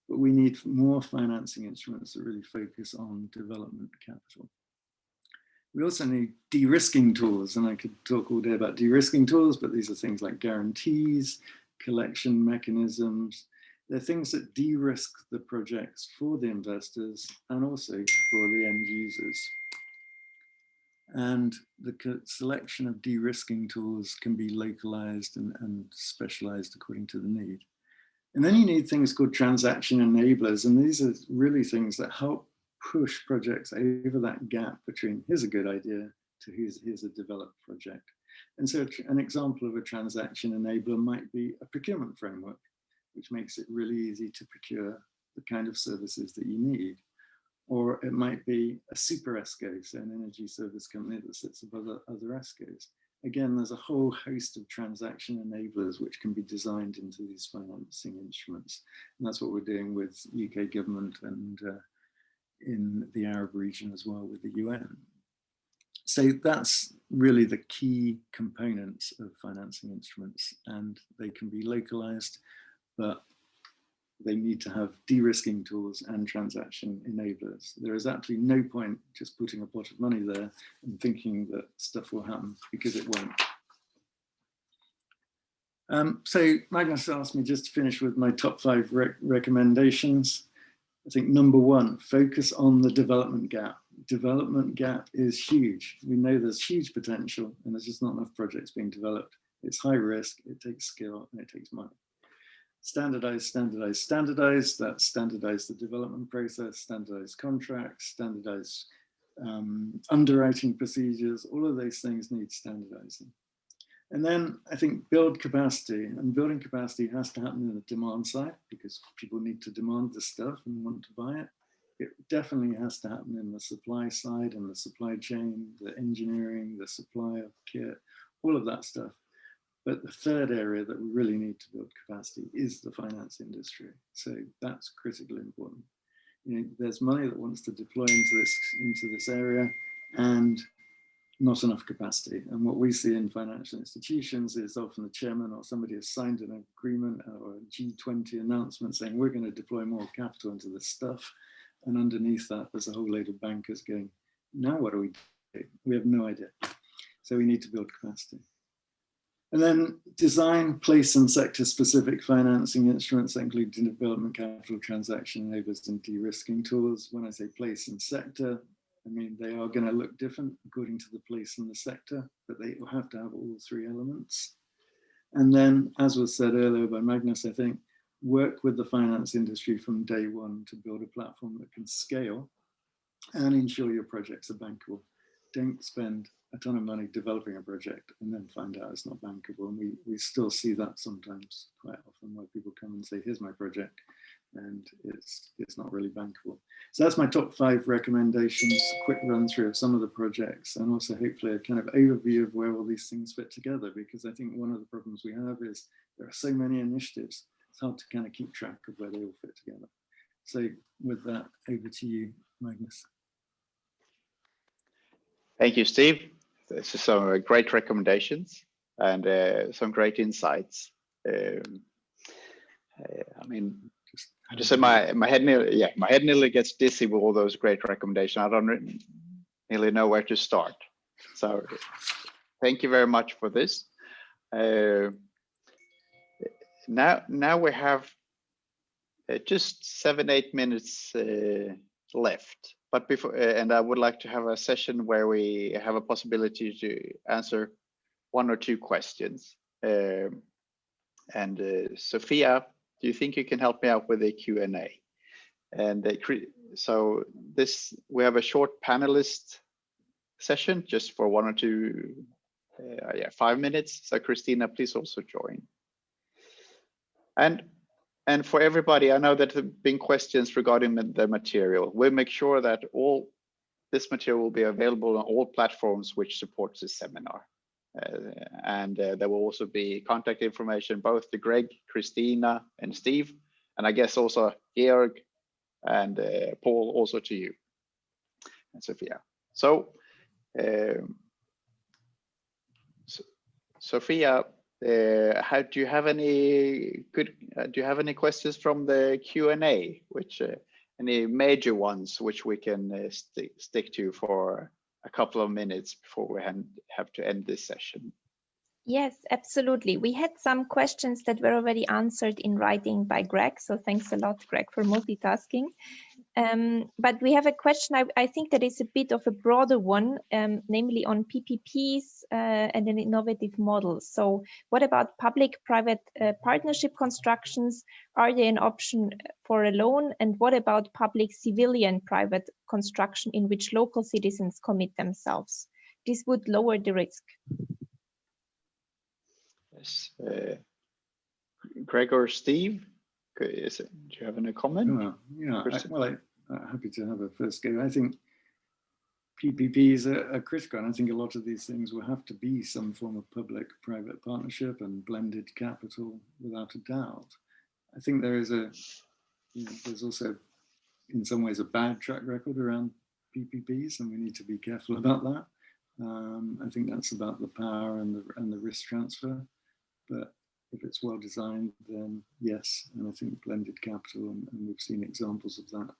but we need more financing instruments that really focus on development capital. We also need de-risking tools, and I could talk all day about de-risking tools, but these are things like guarantees, collection mechanisms. They're things that de-risk the projects for the investors and also for the end users. And the selection of de-risking tools can be localized and specialized according to the need. And then you need things called transaction enablers, and these are really things that help push projects over that gap between here's a good idea to here's a developed project. And so an example of a transaction enabler might be a procurement framework, which makes it really easy to procure the kind of services that you need. Or it might be a super ESCO, so an energy service company that sits above other ESCOs. Again, there's a whole host of transaction enablers which can be designed into these financing instruments. And that's what we're doing with UK government and in the Arab region as well with the UN. So that's really the key components of financing instruments, and they can be localized, but they need to have de-risking tools and transaction enablers. There is absolutely no point just putting a pot of money there and thinking that stuff will happen, because it won't. So Magnus asked me just to finish with my top 5 recommendations. I think number 1, focus on the development gap. Development gap is huge. We know there's huge potential and there's just not enough projects being developed. It's high risk, it takes skill, and it takes money. Standardize, standardize, standardize. That's standardize the development process, standardize contracts, standardize underwriting procedures. All of those things need standardizing. And then I think build capacity, and building capacity has to happen in the demand side because people need to demand the stuff and want to buy it. It definitely has to happen in the supply side and the supply chain, the engineering, the supply of kit, all of that stuff. But the third area that we really need to build capacity is the finance industry. So that's critically important. There's money that wants to deploy into this area, and not enough capacity. And what we see in financial institutions is often the chairman or somebody has signed an agreement or a G20 announcement saying we're going to deploy more capital into this stuff. And underneath that, there's a whole load of bankers going, now what do we do? We have no idea. So we need to build capacity. And then design, place and sector specific financing instruments that include development capital, transaction enablers and de-risking tools. When I say place and sector, I mean, they are going to look different according to the place and the sector, but they will have to have all 3 elements. And then, as was said earlier by Magnus, I think, work with the finance industry from day one to build a platform that can scale and ensure your projects are bankable. Don't spend a ton of money developing a project and then find out it's not bankable. And we still see that sometimes, quite often, where people come and say, here's my project, and it's not really bankable. So that's my top 5 recommendations, a quick run through of some of the projects, and also hopefully a kind of overview of where all these things fit together, because I think one of the problems we have is there are so many initiatives, it's hard to kind of keep track of where they all fit together. So with that, over to you, Magnus. Thank you, Steve. This is some great recommendations and some great insights. I mean, I just said my head nearly gets dizzy with all those great recommendations. I don't really know where to start. So thank you very much for this. Now we have just 7-8 minutes left. but before, and I would like to have a session where we have a possibility to answer 1 or 2 questions. Sophia, do you think you can help me out with the Q&A? And so we have a short panelist session just for 1 or 2, 5 minutes. So Christina, please also join. And for everybody, I know that there have been questions regarding the material. We'll make sure that all this material will be available on all platforms which supports this seminar. There will also be contact information both to Greg, Christina, and Steve, and I guess also Georg and Paul, also to you and Sophia. So, Sophia, do you have any questions from the Q&A, which any major ones which we can stick to for a couple of minutes before we have to end this session? Yes, absolutely. We had some questions that were already answered in writing by Greg, so thanks a lot, Greg, for multitasking. But we have a question, I think that is a bit of a broader one, namely on PPPs and an innovative model. So what about public-private partnership constructions? Are they an option for a loan? And what about public civilian-private construction in which local citizens commit themselves? This would lower the risk. Yes. Greg or Steve, do you have any comment? Yeah, I'm happy to have a first go. I think PPPs are critical, and I think a lot of these things will have to be some form of public-private partnership and blended capital, without a doubt. I think there's also, in some ways, a bad track record around PPPs, and we need to be careful about that. I think that's about the power and the risk transfer. But if it's well designed, then yes. And I think blended capital, and we've seen examples of that,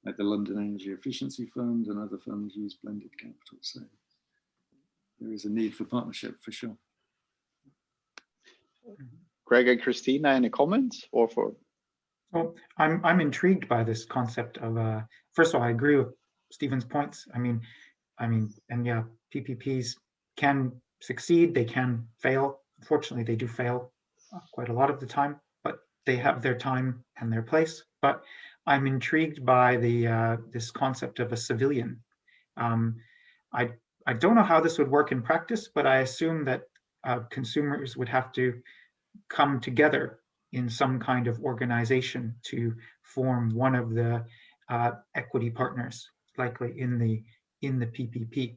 like the London Energy Efficiency Fund and other funds use blended capital. So there is a need for partnership for sure. Greg and Christina, any comments or for? Well, I'm intrigued by this concept of, first of all, I agree with Stephen's points. I mean, and yeah, PPPs can succeed, they can fail. Unfortunately, they do fail quite a lot of the time, but they have their time and their place. But I'm intrigued by this concept of a civilian. I don't know how this would work in practice, but I assume that consumers would have to come together in some kind of organization to form one of the equity partners, likely in the PPP.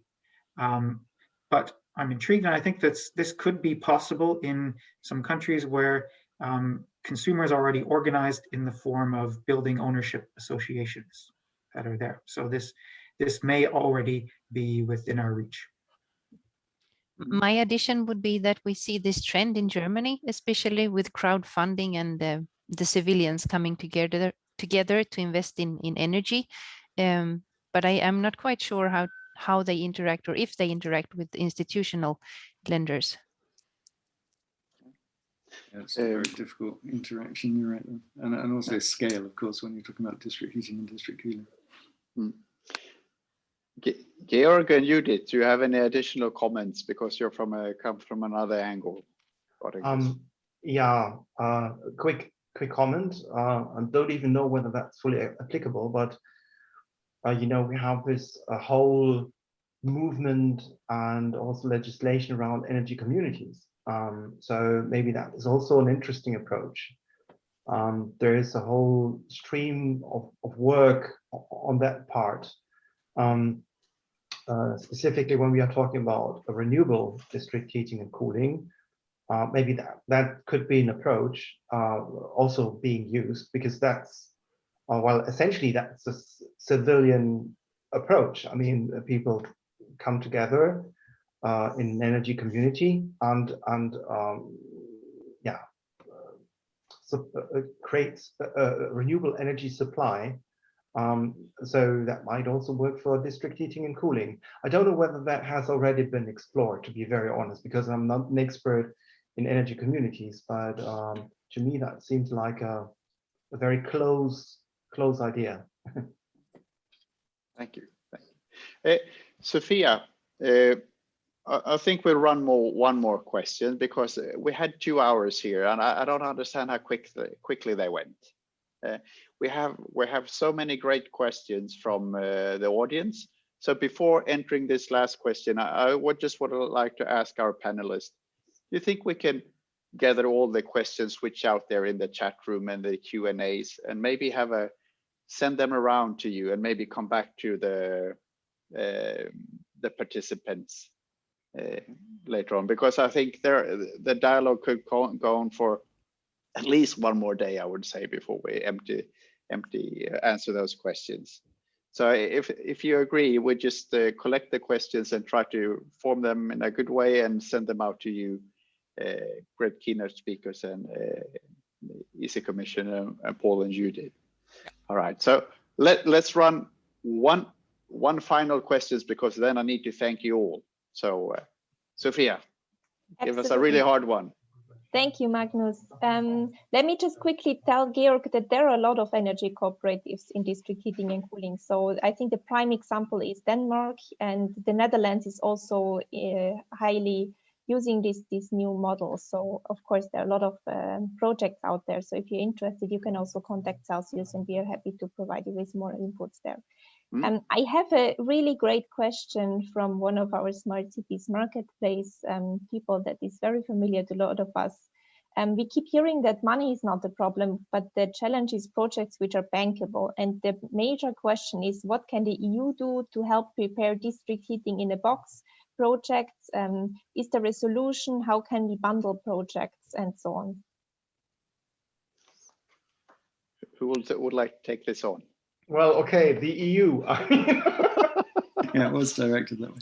But I'm intrigued, and I think that this could be possible in some countries where consumers are already organized in the form of building ownership associations that are there. So this may already be within our reach. My addition would be that we see this trend in Germany, especially with crowdfunding and the civilians coming together to invest in energy. But I am not quite sure how they interact, or if they interact with institutional lenders. Yeah, it's a very difficult interaction, you're right. And also scale, of course, when you're talking about district heating and district cooling. Georg and Judith, do you have any additional comments, because you're come from another angle? Yeah, quick comment. I don't even know whether that's fully applicable, but you know, we have this whole movement and also legislation around energy communities. So maybe that is also an interesting approach. There is a whole stream of work on that part. Specifically when we are talking about a renewable district heating and cooling, maybe that could be an approach also being used, because that's, well, essentially that's a civilian approach. I mean, people come together in an energy community and creates a renewable energy supply. So that might also work for district heating and cooling. I don't know whether that has already been explored, to be very honest, because I'm not an expert in energy communities, but to me that seems like a very close idea. Thank you. Thank you. Sophia, I think we'll run one more question because we had 2 hours here, and I don't understand how quickly they went. We have so many great questions from the audience. So before entering this last question, I would like to ask our panelists, do you think we can gather all the questions which out there in the chat room and the Q&As and maybe send them around to you and maybe come back to the participants later on, because I think the dialogue could go on for at least one more day, I would say, before we answer those questions. So if you agree, we just collect the questions and try to form them in a good way and send them out to you, great keynote speakers and EC Commissioner and Paul and Judith. All right, so let's run one final questions, because then I need to thank you all. So Sophia, give us a really hard one. Thank you, Magnus. Let me just quickly tell Georg that there are a lot of energy cooperatives in district heating and cooling. So I think the prime example is Denmark, and the Netherlands is also highly using this new model. So of course, there are a lot of projects out there. So if you're interested, you can also contact Celsius, and we are happy to provide you with more inputs there. I have a really great question from one of our Smart Cities Marketplace people that is very familiar to a lot of us. We keep hearing that money is not the problem, but the challenge is projects which are bankable. And the major question is, what can the EU do to help prepare district heating in a box projects? Is there a solution? How can we bundle projects and so on? Who would like to take this on? Well, okay, the EU. Yeah, it was directed that way.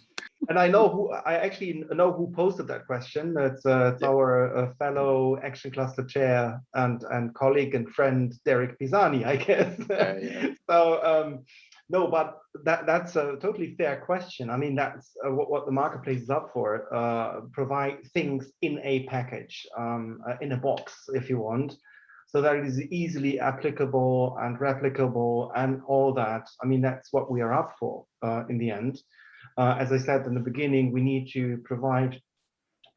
And I actually know who posted that question. It's our fellow Action Cluster chair and colleague and friend, Derek Pisani, I guess. So, no, but that's a totally fair question. I mean, that's what the marketplace is up for. Provide things in a package, in a box, if you want, so that it is easily applicable and replicable and all that. I mean, that's what we are up for in the end. As I said in the beginning, we need to provide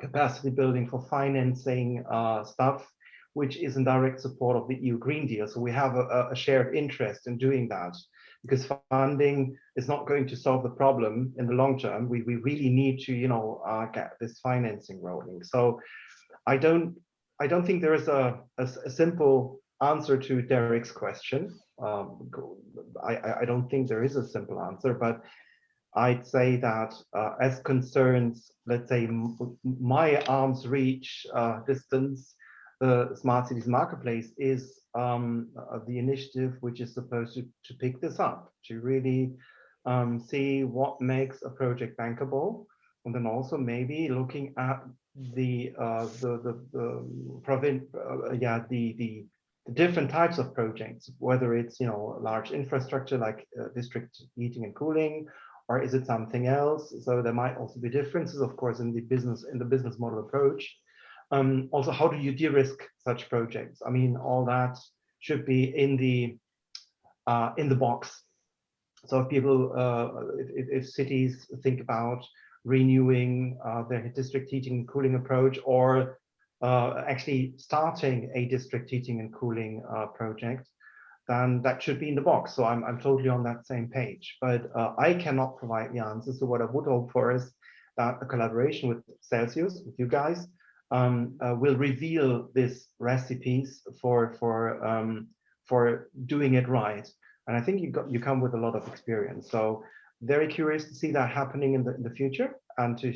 capacity building for financing stuff, which is in direct support of the EU Green Deal. So we have a shared interest in doing that, because funding is not going to solve the problem in the long term. We really need to, get this financing rolling. So I don't think there is a simple answer to Derek's question. I don't think there is a simple answer, but I'd say that as concerns, let's say, my arm's reach distance, the Smart Cities Marketplace is the initiative which is supposed to pick this up, to really see what makes a project bankable, and then also maybe looking at the different types of projects, whether it's large infrastructure like district heating and cooling, or is it something else? So there might also be differences, of course, in the business model approach. Also, how do you de-risk such projects? I mean, all that should be in the box. So if people, if cities think about renewing their district heating and cooling approach, or actually starting a district heating and cooling project, then that should be in the box. So I'm totally on that same page, but I cannot provide the answers. So what I would hope for is that a collaboration with Celsius, with you guys, will reveal these recipes for doing it right. And I think you come with a lot of experience. So very curious to see that happening in the future, and to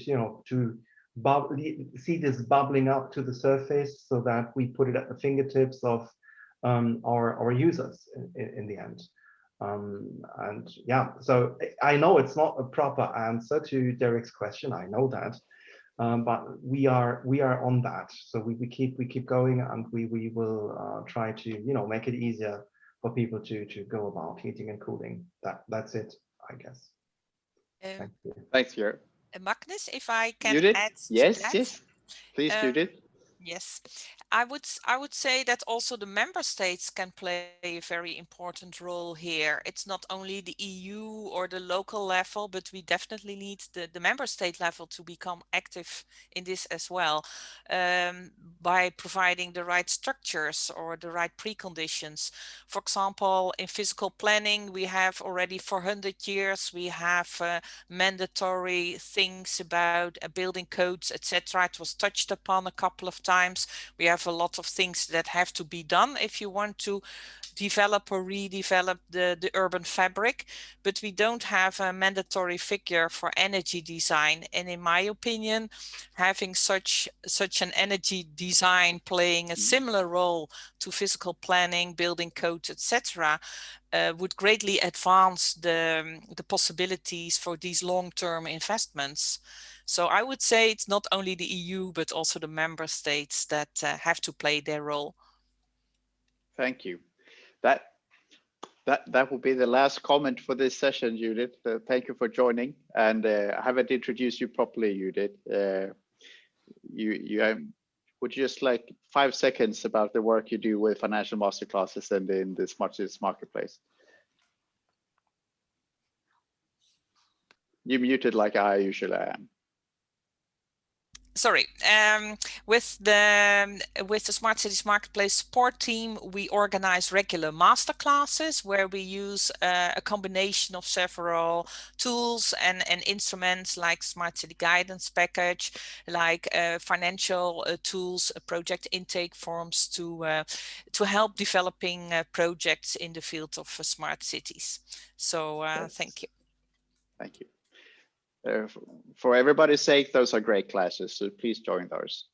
see this bubbling up to the surface, so that we put it at the fingertips of our users in the end. And yeah, so I know it's not a proper answer to Derek's question. I know that, but we are on that. So we keep going, and we will try to make it easier for people to go about heating and cooling. That's it, I guess. Thank you. Thanks, Jörg. Magnus, if I can Judith? add to Yes, that. yes. Please, Judith. Yes, I would say that also the member states can play a very important role here. It's not only the EU or the local level, but we definitely need the member state level to become active in this as well, by providing the right structures or the right preconditions. For example, in physical planning, we have already for 100 years, we have mandatory things about building codes, etc. It was touched upon a couple of times. We have a lot of things that have to be done if you want to develop or redevelop the urban fabric, but we don't have a mandatory figure for energy design. And in my opinion, having such an energy design playing a similar role to physical planning, building codes, etc., would greatly advance the possibilities for these long-term investments. So I would say it's not only the EU, but also the member states that have to play their role. Thank you. That will be the last comment for this session, Judith. Thank you for joining. And I haven't introduced you properly, Judith. Would you just like 5 seconds about the work you do with financial masterclasses and in the Smart Cities Marketplace? You muted like I usually am. Sorry, with the Smart Cities Marketplace support team, we organize regular masterclasses where we use a combination of several tools and instruments like Smart City Guidance Package, like financial tools, project intake forms to help developing projects in the field of smart cities. So thank you. Thank you. For everybody's sake, those are great classes, so please join those.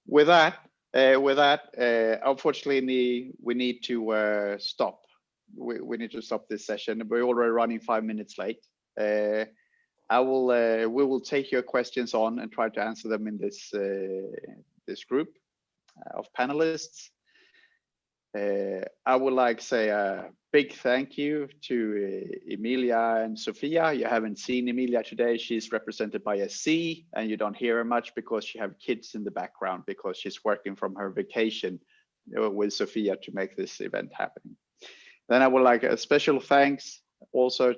With that, unfortunately, we need to stop. We need to stop this session. We're already running 5 minutes late. We will take your questions on and try to answer them in this group of panelists. I would like to say a big thank you to Emilia and Sophia. You haven't seen Emilia today. She's represented by a C, and you don't hear her much because she have kids in the background because she's working from her vacation with Sophia to make this event happen. Then I would like a special thanks also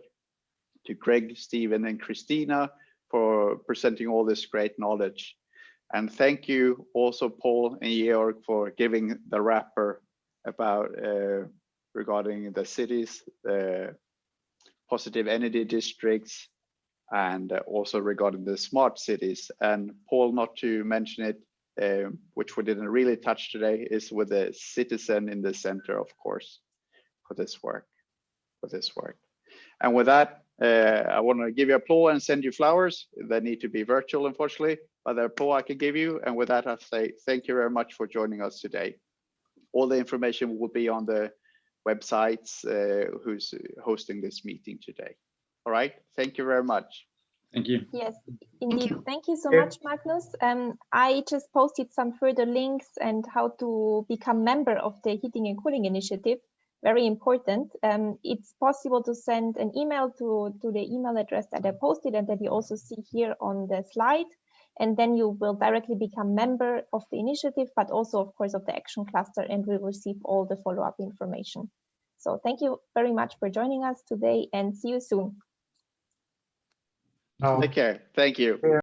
to Greg, Stephen, and Christina for presenting all this great knowledge. And thank you also Paul and Georg for giving the wrapper about regarding the cities, the positive energy districts, and also regarding the smart cities. And Paul, not to mention it, which we didn't really touch today, is with the citizen in the center, of course, for this work. And with that, I want to give you applause and send you flowers. They need to be virtual, unfortunately, but the applause I can give you. And with that, I say thank you very much for joining us today. All the information will be on the websites who's hosting this meeting today. All right, thank you very much. Thank you. Yes, indeed. Thank you so much, Magnus. I just posted some further links and how to become member of the Heating and Cooling Initiative. Very important. It's possible to send an email to the email address that I posted and that you also see here on the slide. And then you will directly become member of the initiative, but also, of course, of the action cluster, and will receive all the follow-up information. So thank you very much for joining us today, and see you soon. Take care. Thank you.